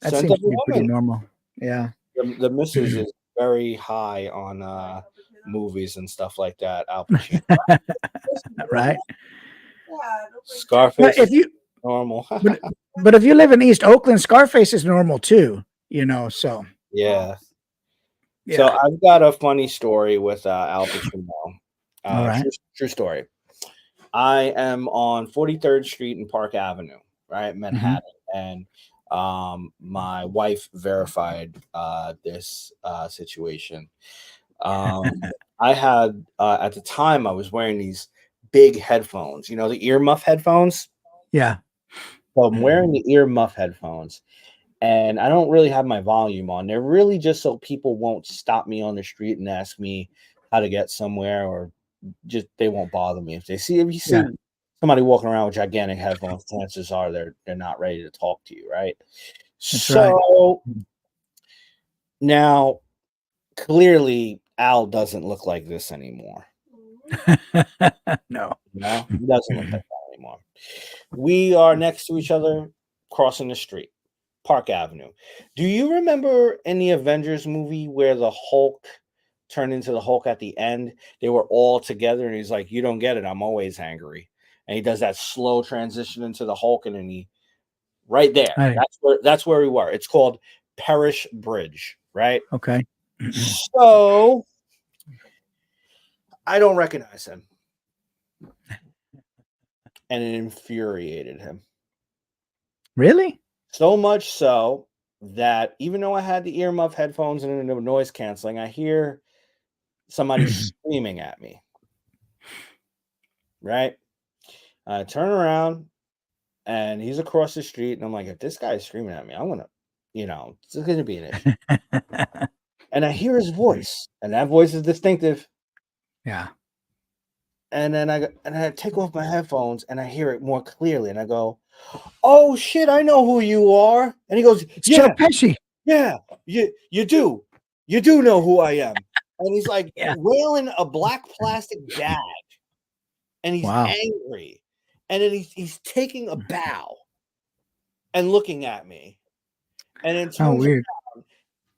that Scent seems of to a be pretty Woman. normal. Yeah. The missus is very high on movies and stuff like that. Al Pacino. Right. But Scarface if is you normal. but but if you live in East Oakland, Scarface is normal too, so Yeah. So yeah. I've got a funny story with Al Pacino. All right. True story. I am on 43rd Street and Park Avenue, right, Hmm. Manhattan, and my wife verified this situation. Um, I had at the time I was wearing these big headphones, you know, the earmuff headphones. Yeah. So I'm wearing the earmuff headphones, and I don't really have my volume on. They're really just so people won't stop me on the street and ask me how to get somewhere, or just they won't bother me if you see Yeah. somebody walking around with gigantic headphones, chances are they're not ready to talk to you, right? That's right. So now clearly Al doesn't look like this anymore. No. You know, he doesn't look like that anymore. We are next to each other, crossing the street, Park Avenue. Do you remember in the Avengers movie where the Hulk turned into the Hulk at the end? They were all together, and he's like, "You don't get it. I'm always angry." And he does that slow transition into the Hulk, and then he right there. I, That's where we were. It's called Perish Bridge, right? okay. So I don't recognize him, and it infuriated him. Really? So much so that even though I had the earmuff headphones and the noise canceling, I hear somebody screaming at me, right? I turn around and he's across the street, and I'm like, if this guy is screaming at me, I'm gonna, it's gonna be an issue. And I hear his voice, and that voice is distinctive. Yeah. And then I take off my headphones and I hear it more clearly, and I go, "Oh shit, I know who you are." And he goes, It's Joe "Yeah, Pesci. yeah, you do. You do know who I am." And he's like Yeah. wailing a black plastic bag, and he's Wow. angry. And then he's taking a bow and looking at me, and then Oh, turns weird. around,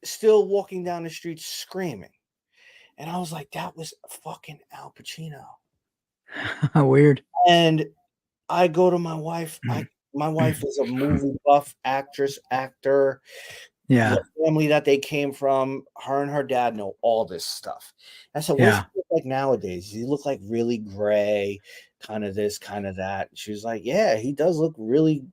still walking down the street screaming. And I was like, that was fucking Al Pacino. How weird. And I go to my wife. My wife is a movie buff actress, actor. Yeah. The family that they came from, her and her dad know all this stuff. I said, "What does Yeah. he look like nowadays? Does he look like really gray, kind of this, kind of that?" She was like, "Yeah, he does look really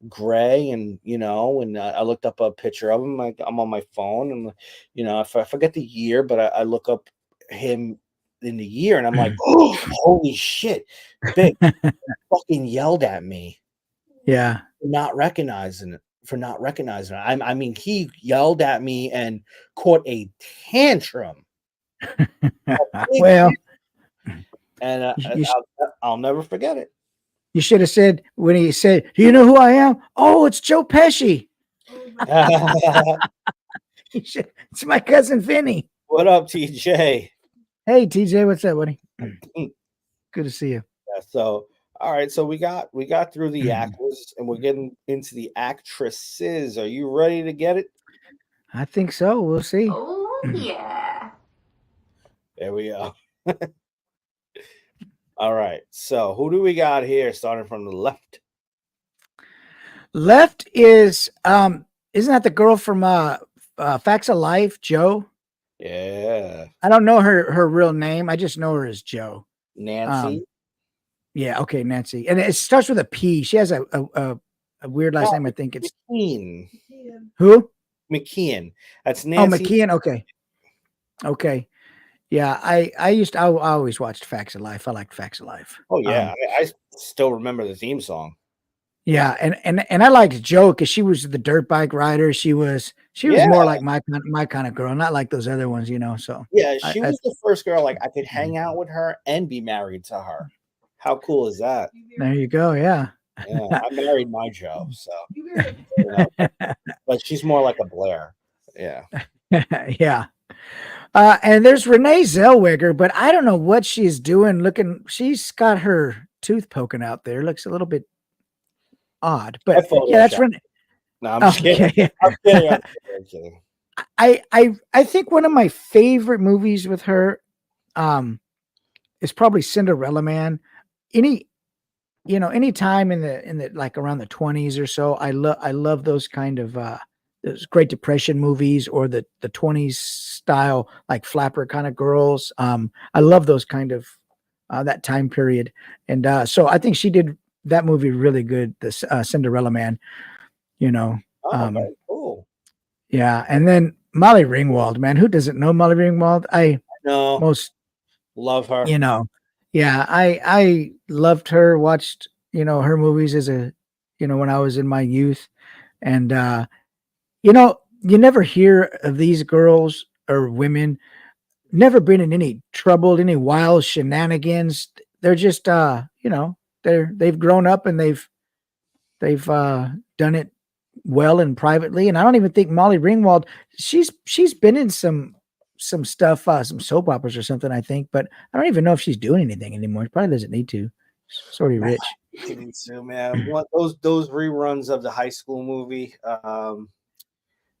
gray." And and I looked up a picture of him. Like, I'm on my phone, and I forget the year, but I look up him in the year, and I'm like, "Oh, holy shit!" Big fucking yelled at me Yeah. for not recognizing it. I mean, he yelled at me and caught a tantrum, a big Well, and you, I'll never forget it. you should have said when he said, "Do you know who I am?" Oh, it's Joe Pesci. You should, it's my cousin Vinny. What up, TJ? Hey, TJ, what's up, buddy? Good to see you. Yeah, so all right, so we got through the actors, and we're getting into the actresses. Are you ready to get it? I think so. We'll see. Oh yeah. There we go. All right, so who do we got here? Starting from the left. Left is isn't that the girl from Facts of Life, Joe? Yeah, I don't know her real name. I just know her as Joe. Nancy. Um, yeah, okay, Nancy, and it starts with a P. She has a weird last name. I think it's McKean. who? McKean. That's Oh, Nancy. McKeon. Okay, okay. Yeah, I always watched Facts of Life. I liked Facts of Life. Oh yeah, I still remember the theme song. Yeah, and I liked Jo because she was the dirt bike rider. She was Yeah, more like my kind of girl, not like those other ones, So yeah, I, she I was the first girl like I could hang out with her and be married to her. How cool is that? there you go. Yeah, Yeah, I married my Joe, so but she's more like a Blair. Yeah. yeah. And there's Renee Zellweger, but I don't know what she's doing. She's got her tooth poking out there. Looks a little bit odd, I but yeah, that's photoshopped. Renee. No, I'm just kidding. Okay. I'm kidding. I'm kidding. I think one of my favorite movies with her is probably Cinderella Man. Any time in the like around the 20s or so, I love those kind of those Great Depression movies or the 20s style like flapper kind of girls. I love those kind of that time period. And so I think she did that movie really good. This Cinderella Man, you know. Oh, Um, very cool. yeah, and then Molly Ringwald, man, who doesn't know Molly Ringwald? I No, most, love her. you know, yeah, I loved her. Watched her movies as a when I was in my youth, and you never hear of these girls or women never been in any trouble, any wild shenanigans. They're just they've grown up and they've done it well and privately. And I don't even think Molly Ringwald, she's been in some stuff, some soap operas or something, I think, but I don't even know if she's doing anything anymore. She probably doesn't need to. She's already Man, rich. she needs to, man. What those reruns of the high school movie,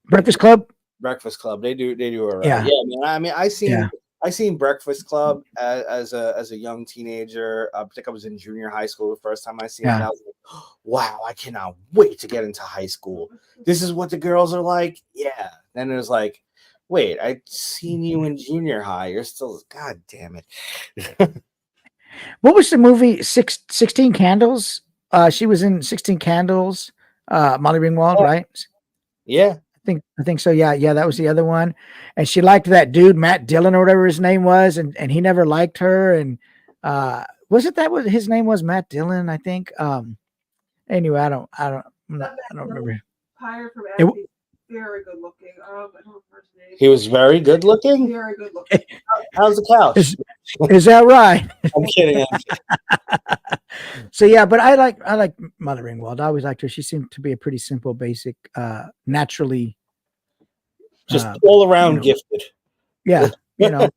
Breakfast Club? Breakfast Club. They do all right. Yeah. Yeah, man. I mean, Yeah. I seen Breakfast Club as a young teenager. I think I was in junior high school the first time I seen it. And Yeah. I was like, wow, I cannot wait to get into high school. This is what the girls are like. Yeah. Then it was like, wait, I seen you in junior high. You're still, god damn it. What was the movie 16 Candles? She was in 16 Candles, Molly Ringwald, right? Yeah. I think so. Yeah, yeah, that was the other one. And she liked that dude, Matt Dillon or whatever his name was, and he never liked her. And was it that what his name was, Matt Dillon, I think. Anyway, I don't remember. Higher from It, acting, very good looking. I don't remember his name. He was very good looking. Very good looking. How's the couch? is that right? I'm kidding. I'm kidding. So yeah, but I like Mother Ringwald. I always liked her. She seemed to be a pretty simple, basic, naturally Just all around know. gifted. Yeah, yeah.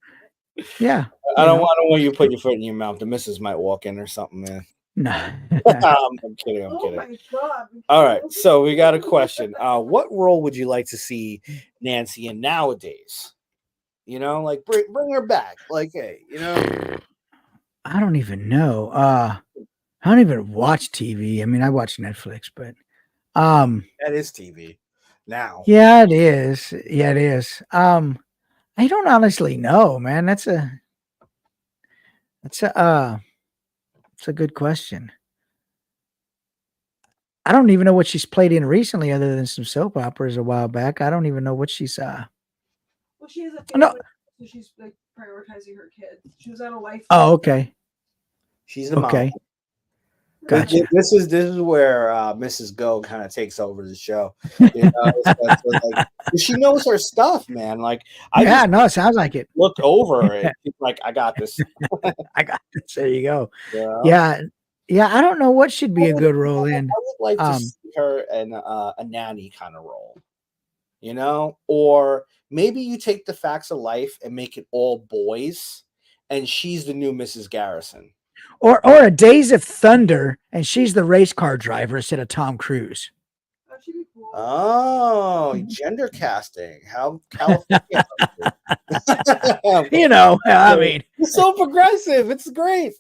I don't want you to put your foot in your mouth. The missus might walk in or something, man. No. I'm kidding. I'm Oh kidding. my god. All right, so we got a question. What role would you like to see Nancy in nowadays? Like bring her back. Like, hey, I don't even know. I don't even watch TV. I mean, I watch Netflix, but that is TV now. yeah, it is. Yeah, it is. I don't honestly know, man. That's a it's a good question. I don't even know what she's played in recently, other than some soap operas a while back. I don't even know what she's. Well, she has a No. family, so she's like prioritizing her kids. She was on a life. Oh, okay. She's the mom. Okay. Gotcha. This is where Mrs. Go kind of takes over the show. Like, she knows her stuff, man. Like, No, it sounds like it. Looked over it. She's like, I got this. I got this. There you go. Yeah. Yeah. I don't know what should be a good role in. I would like to see her in a nanny kind of role, or maybe you take the Facts of Life and make it all boys, and she's the new Mrs. Garrison. Or a Days of Thunder, and she's the race car driver instead of Tom Cruise. That should be cool. Oh, gender casting. How California. I mean, it's so progressive. It's great.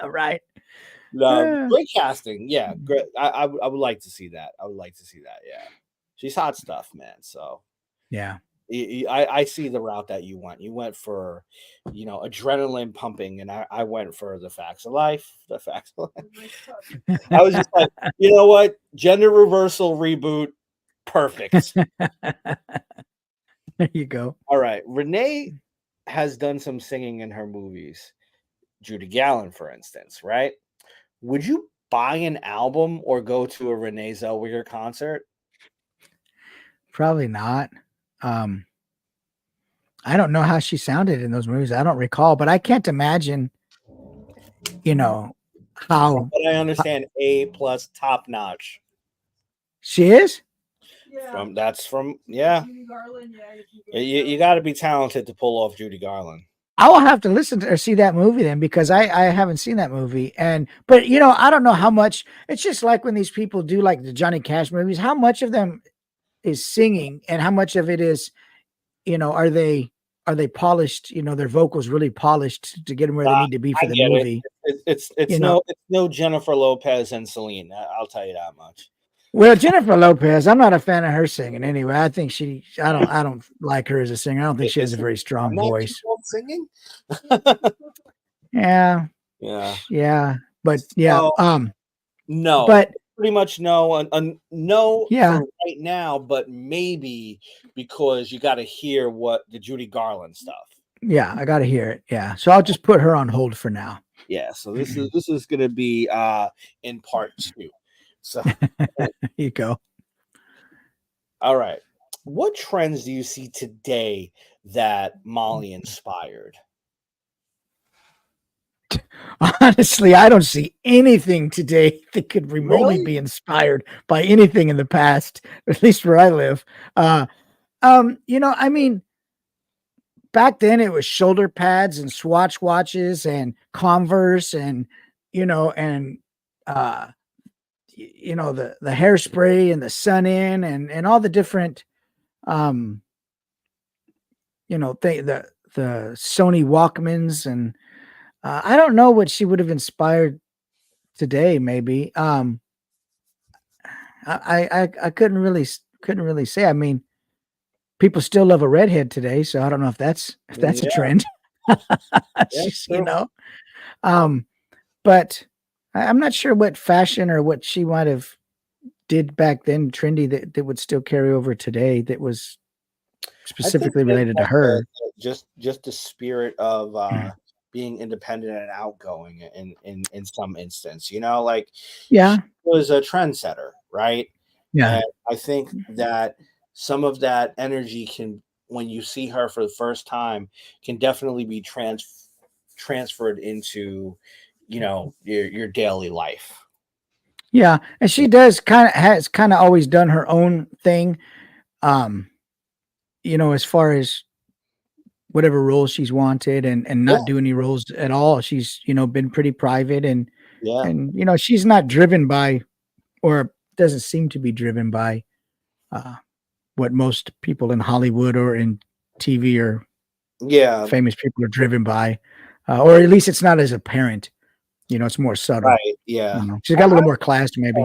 Right. No, great casting. Yeah, great. I would like to see that. I would like to see that. Yeah, she's hot stuff, man. So yeah. I see the route that you went. You went for, adrenaline pumping, and I went for the Facts of Life. The Facts of Life. I was just like, you know what? Gender reversal reboot, perfect. There you go. All right, Renee has done some singing in her movies. Judy Garland, for instance, right? Would you buy an album or go to a Renee Zellweger concert? Probably not. I don't know how she sounded in those movies. I don't recall, but I can't imagine, how. But I understand A+ top notch. She is? Yeah. Yeah. Judy Garland, yeah. You got to be talented to pull off Judy Garland. I will have to listen to or see that movie then, because I haven't seen that movie. But I don't know how much. It's just like when these people do like the Johnny Cash movies, how much of them is singing and how much of it is, are they polished, their vocals really polished to get them where they need to be for the movie. It's no Jennifer Lopez and Celine. I'll tell you that much. Well, Jennifer Lopez, I'm not a fan of her singing anyway. I think I don't like her as a singer. I don't think she has a very strong voice. singing. Yeah, Yeah. yeah, but yeah, So no, but pretty much no. No yeah, for right now, but maybe because you got to hear what the Judy Garland stuff. yeah, I got to hear it. Yeah, so I'll just put her on hold for now. Yeah. So this is gonna be in part 2. So There you go. all right. What trends do you see today that Molly inspired? Honestly, I don't see anything today that could remotely Really? be inspired by anything in the past, at least where I live. Uh, I mean, back then it was shoulder pads and Swatch watches and Converse and and uh the hairspray and the sun in and all the different um the Sony Walkmans and I don't know what she would have inspired today maybe. I couldn't really say. I mean, people still love a redhead today, so I don't know if that's a Yeah, trend. yeah, She's, true. um, but I'm not sure what fashion or what she might have did back then trendy that would still carry over today that was I think specifically just related to like her. just the spirit of being independent and outgoing in some instance, like she Yeah, was a trendsetter, right? yeah, And I think that some of that energy can, when you see her for the first time, can definitely be transferred into, your daily life. yeah, and she does has kind of always done her own thing. Um, as far as whatever roles she's wanted and Yeah, not do any roles at all. She's, been pretty private yeah, and she's not driven by or doesn't seem to be driven by uh what most people in Hollywood or in TV or yeah. famous people are driven by. Or at least it's not as apparent. It's more subtle. Right. Yeah. She's got a little more class maybe.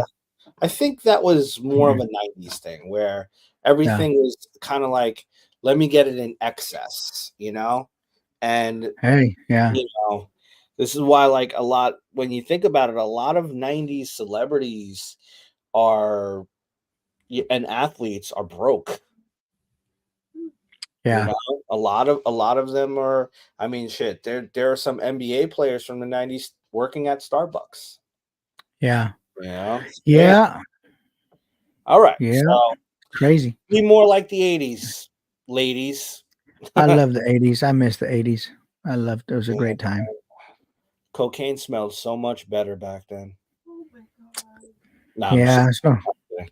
I think that was more of a 90s thing where Yeah. everything was kind of like, let me get it in excess. And, Hey, yeah. you know, this is why, like, when you think about it, a lot of 90s celebrities are, and athletes are broke. You Yeah. know, a lot of them are, I mean, shit, there are some NBA players from the 90s working at Starbucks. Yeah. Yeah. Yeah. All right. So Yeah. Crazy. be more like the 80s, ladies. I love the 80s. I miss the 80s. I loved it was a Yeah, great time. cocaine smelled so much better back then. Oh my god. No, I'm just Yeah. So kidding.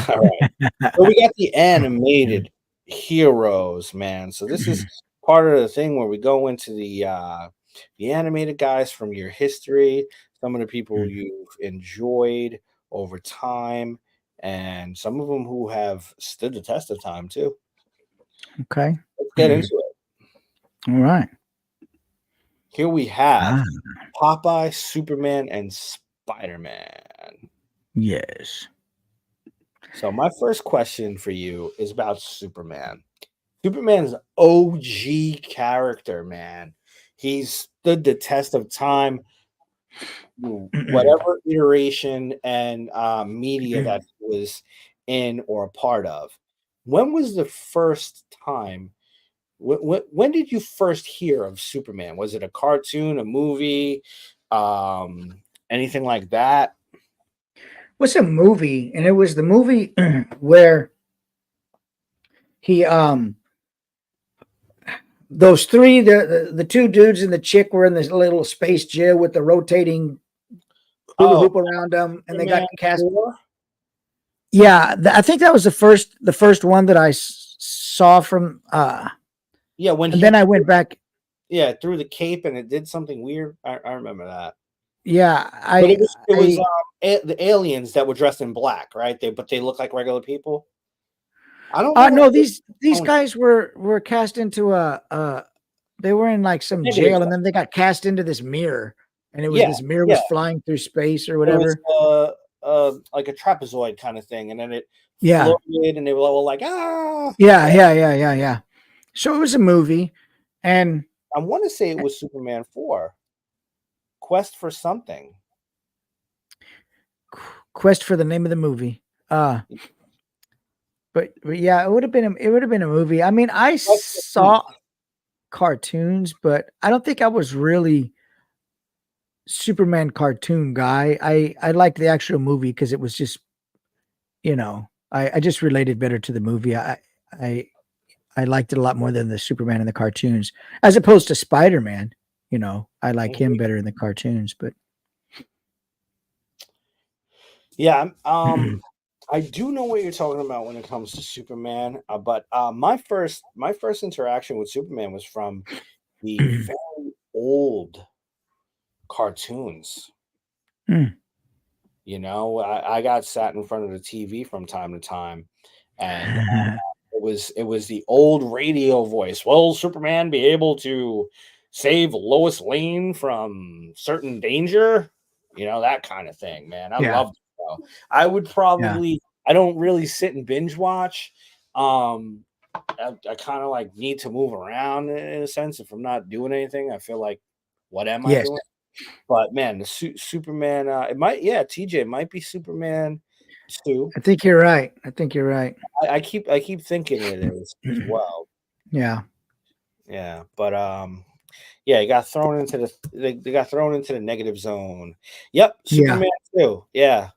All right. So we got the animated heroes, man. So this is part of the thing where we go into the animated guys from your history, some of the people you've enjoyed over time, and some of them who have stood the test of time too. Okay. Let's get into it. All right. Here we have Ah, Popeye, Superman, and Spider-Man. yes. So my first question for you is about Superman. Superman's OG character, man. He's stood the test of time, whatever iteration and media that he was in or a part of. When was the first time? When did you first hear of Superman? Was it a cartoon, a movie, anything like that? What's a movie? And it was the movie where he those three the two dudes and the chick were in this little space jail with the rotating hula Oh, hoop around them and they got Superman cast. 4? Yeah, I think that was the first one that I saw from Yeah, when and he then I went back. threw the cape and it did something weird. I remember that. Yeah, But I it was I the aliens that were dressed in black, right? But they look like regular people. I don't know no, what these Tony guys were cast into a they were in like some negative. jail and then they got cast into this mirror and it was Yeah, this mirror yeah. was flying through space or It was whatever. like a trapezoid kind of thing, and then it Yeah. floated, and they were all like, ah, Yeah. So it was a movie and I want to say it was Superman 4, Quest for Something. Quest for the name of the movie. But yeah, it would have been a movie. I mean, I Quest for saw Peace. cartoons, but I don't think I was really Superman cartoon guy. I liked the actual movie because it was just, I just related better to the movie. I I liked it a lot more than the Superman in the cartoons, as opposed to Spider-Man. I like him Mhm. better in the cartoons, but Yeah, I do know what you're talking about when it comes to Superman, but my first interaction with Superman was from the very old cartoons. Mm. I got sat in front of the TV from time to time, and it was the old radio voice. Will Superman be able to save Lois Lane from certain danger? That kind of thing, man. I Yeah, loved it. Though. I would yeah, probably. I don't really sit and binge watch. Um, I kind of like need to move around in a sense. If I'm not doing anything, I feel like, what am I yes. doing? But man, the Superman, it might, yeah, TJ, it might be Superman 2. I think you're right. I think you're right. I keep thinking it is as well. Yeah, Yeah, but yeah, he got thrown into they got thrown into the negative zone. Yep, yeah, Superman 2. Yeah.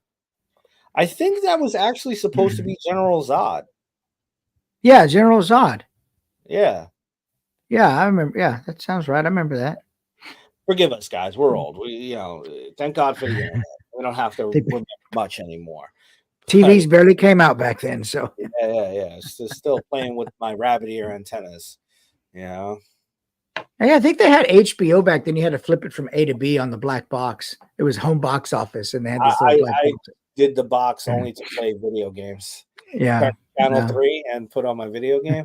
I think that was actually supposed to be General Zod. yeah. General Zod. Yeah. Yeah, I remember. Yeah, that sounds right. I remember that. Forgive us, guys. We're old. Thank God for the internet. We don't have to The remember much anymore. But TVs barely came out back then, so yeah, yeah, yeah. Still playing with my rabbit ear antennas. You know. yeah, I think they had HBO back then. You had to flip it from A to B on the black box. It was home box office, and they had I, this little I black I box. did the box only to play video games. Turn Yeah, channel yeah, 3 and put on my video game.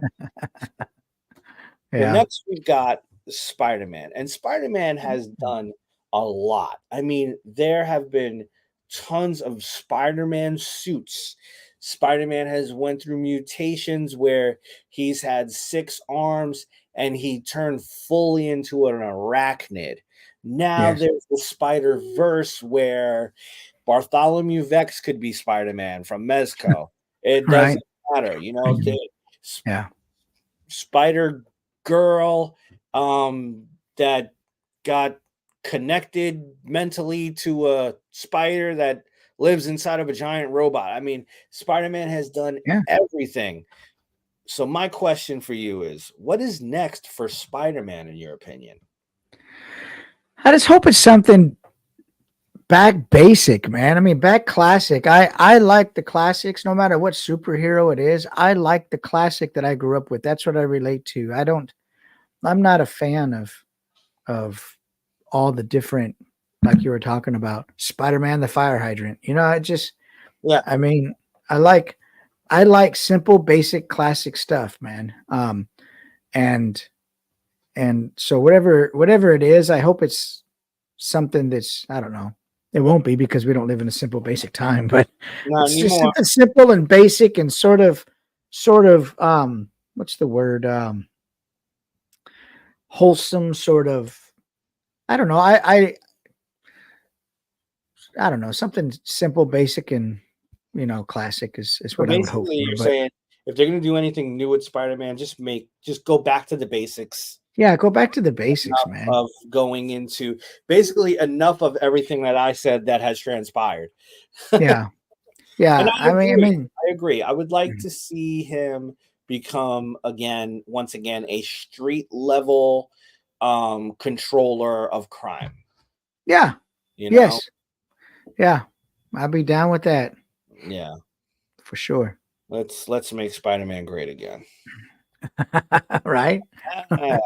Well, yeah, next we've got Spider-Man, and Spider-Man has done a lot. I mean, there have been tons of Spider-Man suits. Spider-Man has went through mutations where he's had 6 arms and he turned fully into an arachnid. Now yes, there's the Spider-Verse where Bartholomew Vex could be Spider-Man from Mezco. It right, doesn't matter, yeah, Spider Girl that got connected mentally to a spider that lives inside of a giant robot. I mean, Spider-Man has done yeah. everything. So my question for you is, what is next for Spider-Man in your opinion? I just hope it's something back basic, man. I mean, back classic. I like the classics, no matter what superhero it is. I like the classic that I grew up with. That's what I relate to. I don't. I'm not a fan of all the different, like you were talking about, Spider-Man the fire hydrant. I just. Yeah, I mean, I like I like simple, basic, classic stuff, man. And so whatever it is, I hope it's something that's, I don't know. It won't be because we don't live in a simple, basic time, but not it's just anymore. something simple and basic and sort of what's the word? Wholesome, sort of. I don't know. I don't know. Something simple, basic, and classic is So what I would hope basically, for. you're But saying if they're going to do anything new with Spider-Man, just go back to the basics. yeah, go back to the basics, man. Of going into basically enough of everything that I said that has transpired. Yeah. And Yeah. I I mean, I agree. mean, I agree. I would like mhm. to see him become once again, a street level controller of crime. Yeah. You know? Yes. Yeah. I'll be down with that Yeah. for sure. Let's make Spider-Man great again. Right? Uh,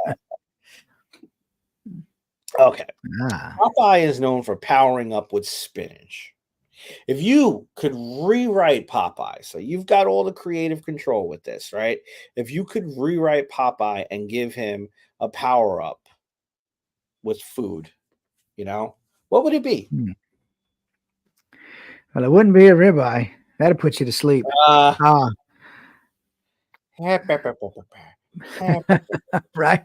okay. Ah. Popeye is known for powering up with spinach. If you could rewrite Popeye, so you've got all the creative control with this, right? If you could rewrite Popeye and give him a power up with food, what would it be? Hmm. Well, it wouldn't be a ribeye. That'd put you to sleep. Uh, Ah, Right?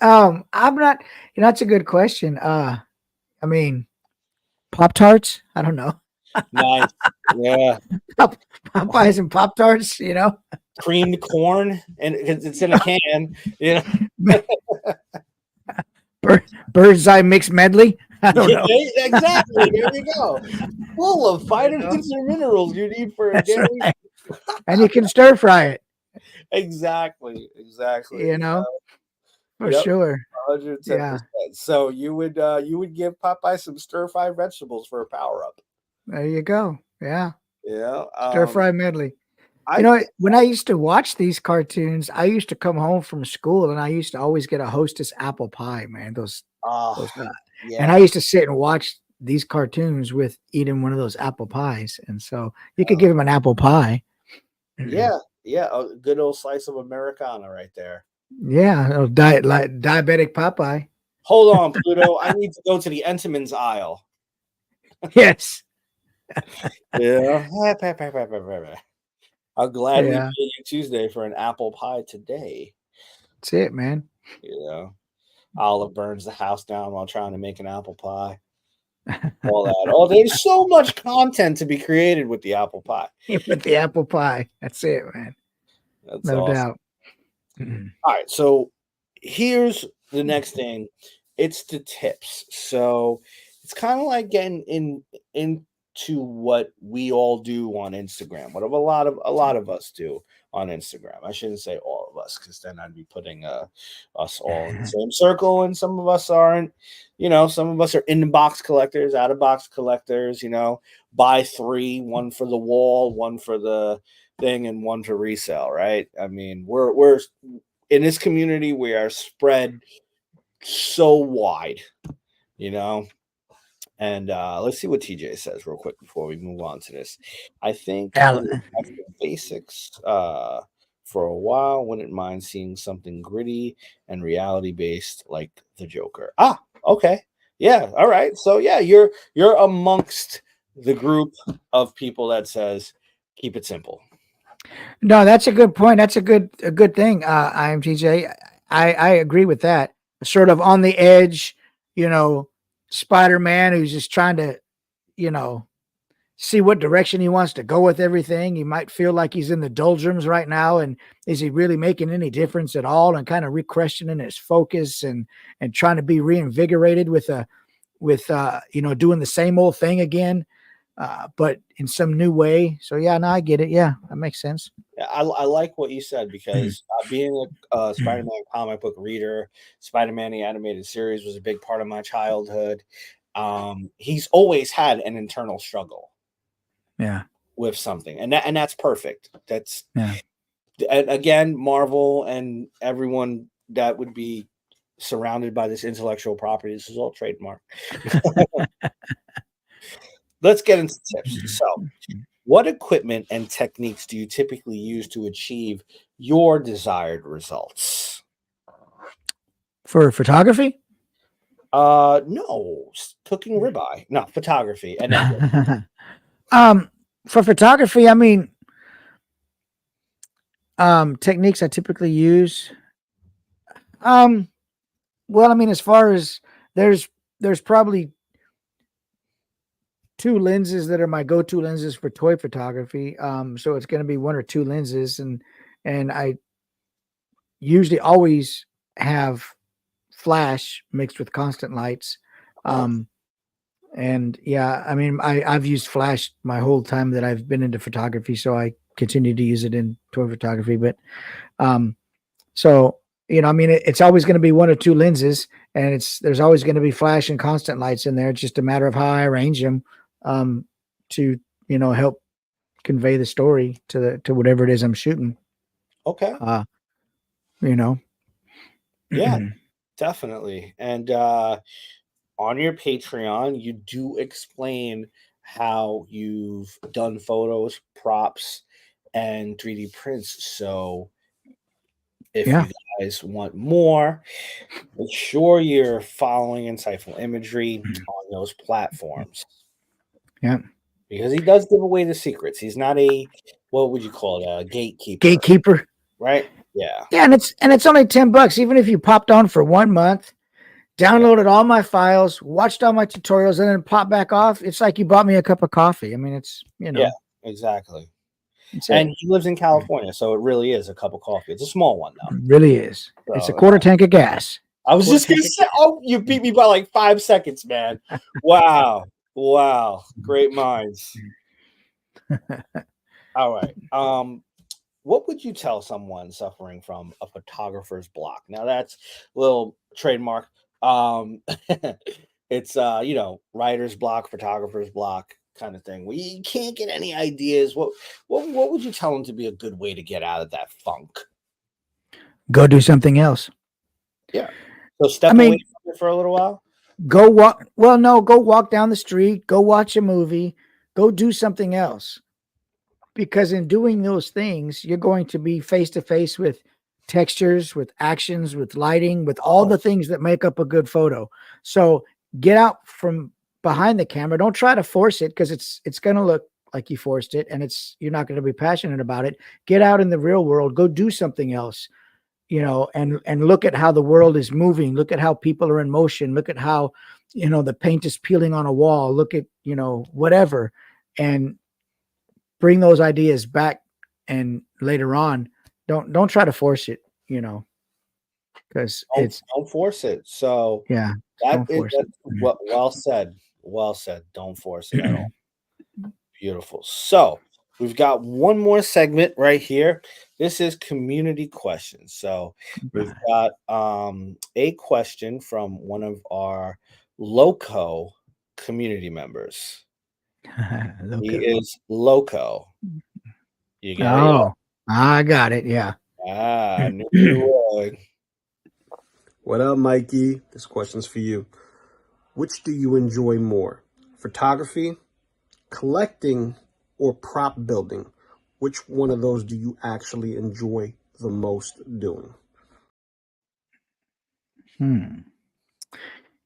I'm not. That's a good question. I mean, Pop Tarts. I don't know. Nice. Yeah. Pop, Popeyes and Pop Tarts. Creamed corn, and it's in a can. You know. Bird's eye mix medley. I don't Yeah, know. exactly. There you go. Full of You know? vitamins and minerals you need for a That's daily. right. And you can stir fry it. Exactly. Exactly. You know, for Yep. sure. 110%. Yeah. So you would give Popeye some stir fried vegetables for a power up. There you go. Yeah. Yeah. Stir fry medley. I think When I used to watch these cartoons, I used to come home from school and I used to always get a Hostess apple pie, man. Those, and I yeah. used to sit and watch these cartoons with eating one of those apple pies. And so you could uh, give him an apple pie. yeah. Yeah. A good old slice of Americana right there. Yeah. Like diabetic Popeye. Hold on, Pluto. I need to go to the Entenmann's aisle. Yes. Yeah. I'll gladly Yeah. pay you Tuesday for an apple pie today. That's it, man. Olive burns the house down while trying to make an apple pie. All that. Oh, there's so much content to be created with the apple pie. With the apple pie. That's it, man. That's No awesome. doubt. Mhm. All right, so here's the next thing. It's the tips. So it's kind of like getting into what we all do on Instagram. What a lot of us do on Instagram. I shouldn't say all of us, because then I'd be putting us all in the same circle, and some of us aren't. Some of us are in box collectors, out of box collectors. Buy three, one for the wall, one for the thing, and one to resell. Right? I mean, we're in this community, we are spread so wide, you know. And let's see what TJ says real quick before we move on to this. I think Alan. that's the basics for a while. Wouldn't mind seeing something gritty and reality based like the Joker. Okay. Yeah, all right. So yeah, you're amongst the group of people that says keep it simple. No, that's a good point. That's a good thing. IMTJ. I agree with that. Sort of on the edge, you know, Spider-Man who's just trying to, you know, see what direction he wants to go with everything. He might feel like he's in the doldrums right now, and is he really making any difference at all? And kind of re-questioning his focus and trying to be reinvigorated with doing the same old thing again, but in some new way. So yeah, no, I get it. Yeah, that makes sense. Yeah, I like what you said, because being a Spider-Man comic book reader, Spider-Man the animated series was a big part of my childhood. He's always had an internal struggle Yeah, with something, and that's perfect. That's yeah. and again, Marvel and everyone that would be surrounded by this intellectual property. This is all trademark. Let's get into tips. So, what equipment and techniques do you typically use to achieve your desired results? For photography. No, cooking ribeye. No, photography. And then um, for photography, I mean, techniques I typically use. Um, well, I mean, as far as there's probably two lenses that are my go-to lenses for toy photography. So it's going to be one or two lenses, and I usually always have flash mixed with constant lights. oh, Um, and yeah, I mean, I've used flash my whole time that I've been into photography, so I continue to use it in toy photography. But um, so I mean, it's always going to be one or two lenses, and there's always going to be flash and constant lights in there. It's just a matter of how I arrange them to help convey the story to whatever it is I'm shooting. okay. Uh, you know, Yeah, definitely. And on your Patreon, you do explain how you've done photos, props, and 3D prints. So if yeah, you guys want more, make sure you're following Insightful Imagery on those platforms, yeah. because he does give away the secrets. He's not a, what would you call it, a gatekeeper, Gatekeeper. right? Yeah. Yeah, and it's only $10. Even if you popped on for 1 month, downloaded all my files, watched all my tutorials, and then pop back off. It's like you bought me a cup of coffee. I mean, it's Yeah, exactly. it's And it. he lives in California, so it really is a cup of coffee. It's a small one though. It really is. It's a So quarter tank of gas. I was Quarter just gonna tank of say, oh, you beat me by like 5 seconds, man. Wow. Wow. Great minds. All right. What would you tell someone suffering from a photographer's block? Now that's a little trademark. It's writer's block, photographer's block kind of thing. We can't get any ideas. What would you tell them to be a good way to get out of that funk? Go do something else. Yeah. So step I mean, away from it for a little while. go walk. Well, no, go walk down the street. Go watch a movie. Go do something else. Because in doing those things, you're going to be face to face with textures, with actions, with lighting, with all the things that make up a good photo. So get out from behind the camera. Don't try to force it, because it's going to look like you forced it, and you're not going to be passionate about it. Get out in the real world. Go do something else, and look at how the world is moving. Look at how people are in motion. Look at how, the paint is peeling on a wall. Look at, whatever, and bring those ideas back. And later on, don't try to force it, because Don't force it. So yeah, that's well said. Well said. Don't force it at all. Beautiful. So we've got one more segment right here. This is community questions. So we've got a question from one of our loco community members. He is loco. You get it? Oh, I got it. Yeah. I knew you would. What up, Mikey? This question's for you. Which do you enjoy more? Photography, collecting, or prop building? Which one of those do you actually enjoy the most doing?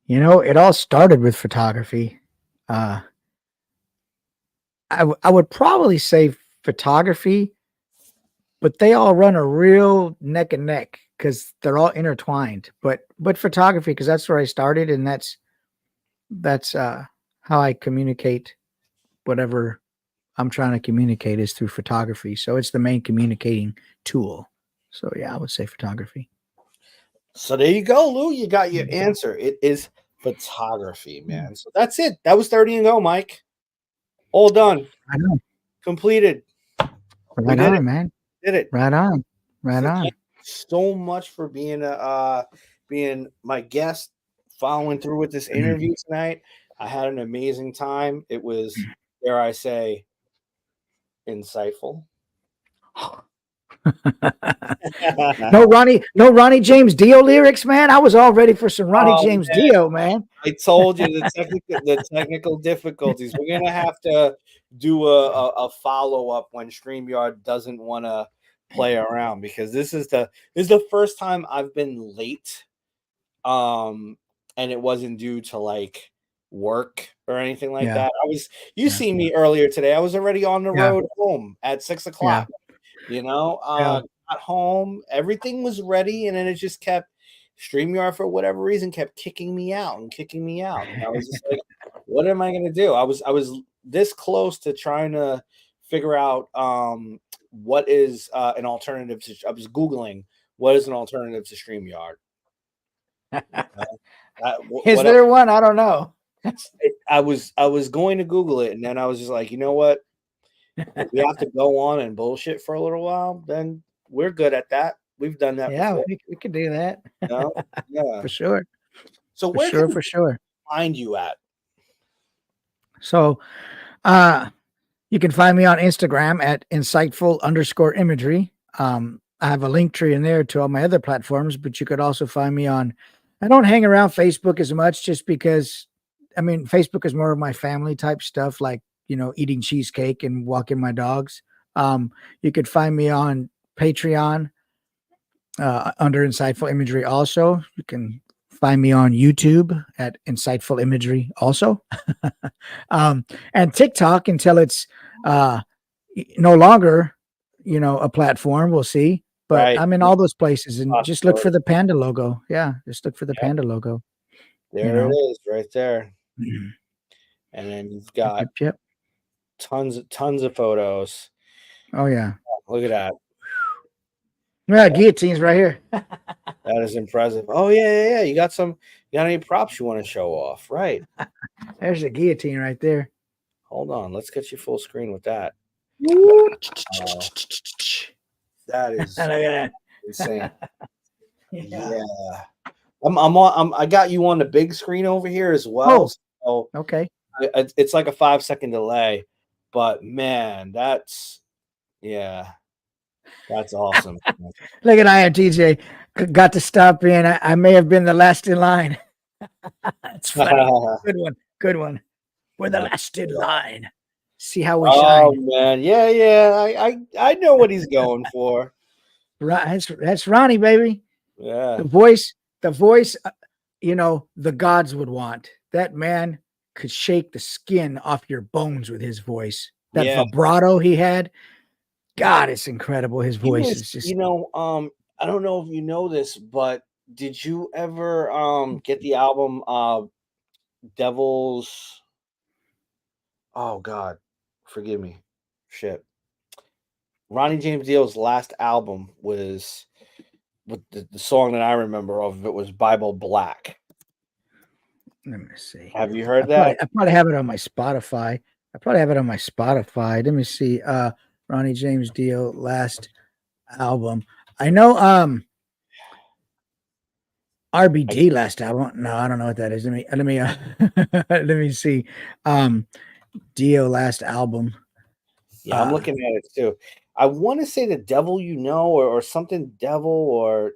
It all started with photography. I would probably say photography, but they all run a real neck and neck because they're all intertwined. But photography, because that's where I started, and that's how I communicate whatever I'm trying to communicate is through photography. So it's the main communicating tool. So yeah, I would say photography. So there you go, Lou. You got your answer. It is photography, man. So that's it. That was 30&Go, Mike. All done. I know. Completed. Right on, man. Did it. Right on. Right on. Thank you so much for being my guest, following through with this interview tonight. I had an amazing time. It was, dare I say, insightful. no Ronnie James Dio lyrics, man. I was all ready for some Ronnie James Dio, man. I told you the technical difficulties. We're gonna have to do a follow-up when StreamYard doesn't want to play around, because this is the first time I've been late, and it wasn't due to like work or anything like that. You seen me earlier today. I was already on the road home at 6 o'clock. Got home, everything was ready, and then it just kept, StreamYard for whatever reason kept kicking me out. And I was just like, what am I gonna do? I was this close to trying to figure out what is an alternative to, I was Googling what is an alternative to StreamYard. Is there one? I don't know. I was going to Google it, and then I was just like, you know what? If we have to go on and bullshit for a little while, then we're good at that. We've done that. Yeah, before. we could do that. Yeah, for sure. So where can we find you at? So, you can find me on Instagram at insightful_imagery. I have a link tree in there to all my other platforms, but you could also find me on. I don't hang around Facebook as much, just because, Facebook is more of my family type stuff, like, eating cheesecake and walking my dogs. You could find me on Patreon under Insightful Imagery. Also, you can find me on YouTube at Insightful Imagery also. And TikTok, until it's no longer, a platform. We'll see. But Right. I'm in all those places, and just look for Possibility. the panda logo. Yeah, just look for the Yep. panda logo. You There it know. is, right there. Mhm. And then you've Yep, got yep, yep. tons of photos. Oh yeah. Look at that. Yeah, guillotines right here. That is impressive. Oh yeah. You got any props you want to show off? Right. There's a guillotine right there. Hold on. Let's get you full screen with that. Woo. Uh, that is Look at insane. that. Yeah. Yeah. I got you on the big screen over here as well. Oh, So okay. it's like a 5-second delay, but man, that's awesome. Look at INTJ. Got to stop in. I may have been the last in line. That's funny. Good one. Good one. We're the last in line. See how we Oh shine. man, yeah. I know what he's going for. That's Ronnie, baby. Yeah, The voice, the gods would want. That man could shake the skin off your bones with his voice. That yeah. vibrato he had. God, it's incredible. His He voice was, is just I don't know if you know this, but did you ever get the album Devil's oh God, forgive me. Shit. Ronnie James Dio's last album was with the song that I remember of it was Bible Black. let me see. Have you heard that? I probably have it on my Spotify. Let me see. Ronnie James Dio last album. I know RBD last album. No, I don't know what that is. Let me see. Dio last album. Yeah, I'm looking at it too. I want to say The Devil You Know or something Devil or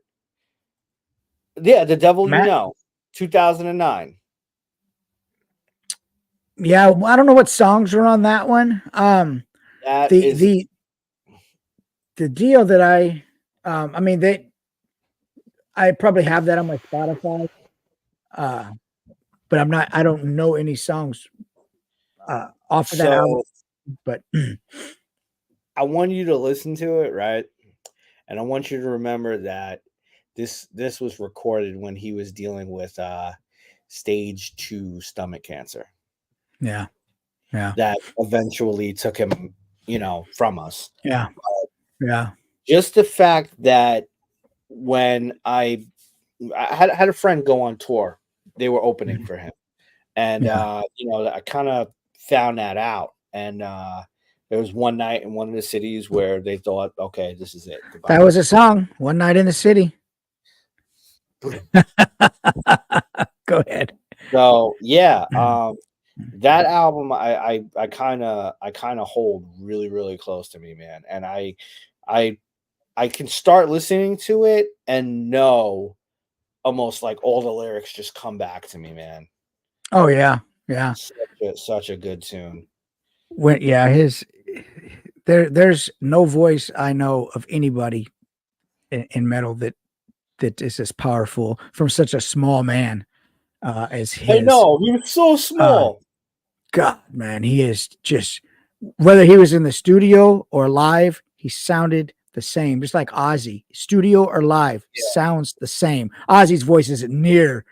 yeah, The Devil You Matt. Know, 2009. Yeah, I don't know what songs are on that one. That The is the deal that I probably have that on my Spotify. But I don't know any songs off of that album. so But I want you to listen to it, right? And I want you to remember that this was recorded when he was dealing with stage 2 stomach cancer. yeah. That eventually took him, from us. Yeah. Just the fact that when I had a friend go on tour, they were opening for him, and I kind of found that out. And there was one night in one of the cities where they thought, okay, this is it. Goodbye. That was a song. One Night in the City. Go ahead. So yeah, that album I kind of hold really really close to me, man. And I can start listening to it and know almost like all the lyrics just come back to me, man. Oh yeah. Such a good tune. There's no voice I know of anybody in metal that is as powerful from such a small man as his. I know, he was so small. God, man, he is just, whether he was in the studio or live, he sounded the same, just like Ozzy. Studio or live sounds the same. Ozzy's voice isn't near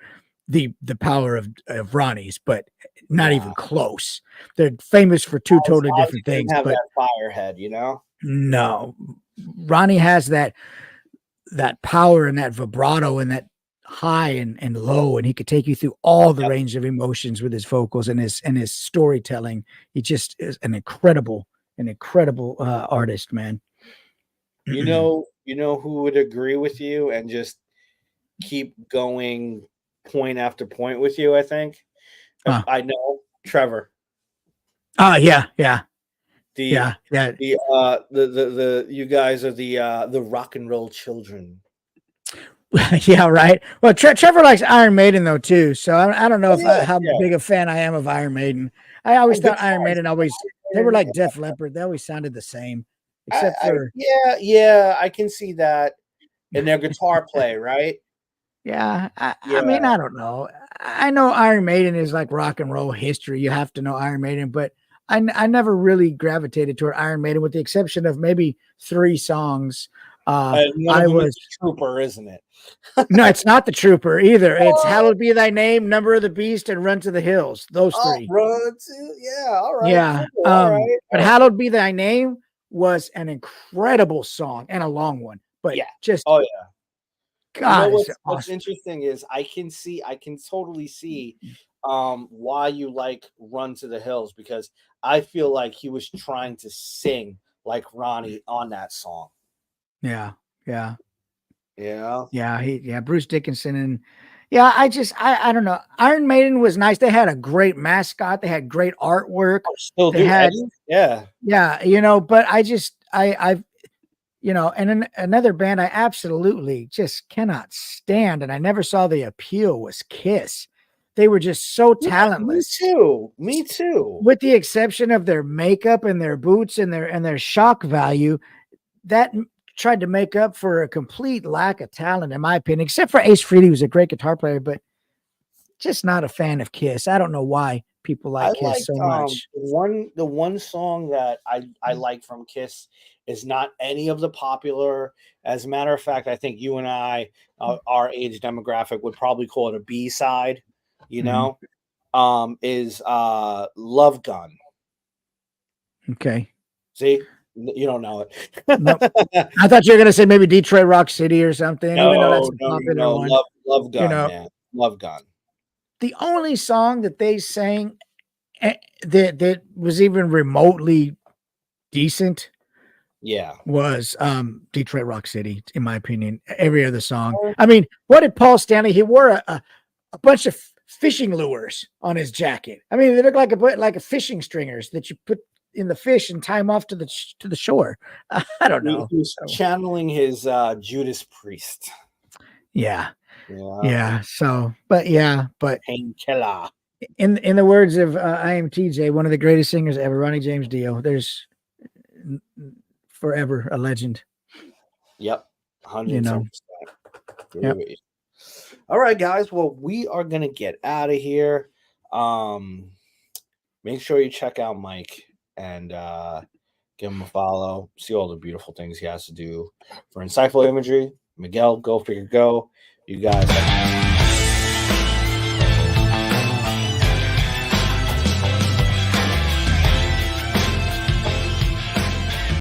the power of Ronnie's, but not even close. They're famous for two totally different things. Have but that fire head, no, Ronnie has that power and that vibrato and that high and low, and he could take you through all the range of emotions with his vocals and his storytelling. He just is an incredible artist, man. You know who would agree with you and just keep going point after point with you, I think. I know Trevor. Yeah. The you guys are the rock and roll children. Yeah, right. Well, Trevor likes Iron Maiden though too, so I don't know how big a fan I am of Iron Maiden. I always thought Iron Maiden they were like Def Leppard. They always sounded the same, except for I can see that in their guitar play, right? Yeah, I mean, I don't know. I know Iron Maiden is like rock and roll history. You have to know Iron Maiden, but I never really gravitated toward Iron Maiden with the exception of maybe 3 songs. One I of them is was the Trooper, isn't it? no, it's not the Trooper either. It's Hallowed Be Thy Name, Number of the Beast, and Run to the Hills. Those Oh, three. run to, yeah, all right, Yeah. cool, all right. But Hallowed Be Thy Name was an incredible song and a long one, but Yeah. just Oh yeah. God, it's What's awesome. interesting is I can totally see why you like Run to the Hills, because I feel like he was trying to sing like Ronnie on that song. Yeah, yeah, Yeah. Bruce Dickinson and I don't know. Iron Maiden was nice. They had a great mascot. They had great artwork. Still They do, had Eddie? Yeah. but I've and another band I absolutely just cannot stand, and I never saw the appeal was Kiss. They were just so Yeah, talentless, me too. with the exception of their makeup and their boots and their shock value. That tried to make up for a complete lack of talent, in my opinion. Except for Ace Frehley, who's a great guitar player, but just not a fan of Kiss. I don't know why people I like Kiss like so much. the one song that I like from Kiss is not any of the popular. As a matter of fact, I think you and I, our age demographic, would probably call it a B side. You know, is Love Gun. Okay. See, you don't know it. Nope. I thought you were gonna say maybe Detroit Rock City or something, even though that's a No, popular one. Love Gun, You know, man. Love Gun. the only song that they sang that was even remotely decent Yeah. was Detroit Rock City, in my opinion. Every other song. I mean, what did Paul Stanley? He wore a bunch of fishing lures on his jacket. I mean, they look like a fishing stringers that you put in the fish and tie them off to the shore. I don't know. He was channeling his Judas Priest. Yeah. Yeah. So, but Painkiller. in the words of I Am TJ, one of the greatest singers ever, Ronnie James Dio. There's forever a legend. Yep. 110%. Yep. All right, guys. Well, we are gonna get out of here. Make sure you check out Mike and give him a follow. See all the beautiful things he has to do for insightful imagery. Miguel, go figure, go. You guys.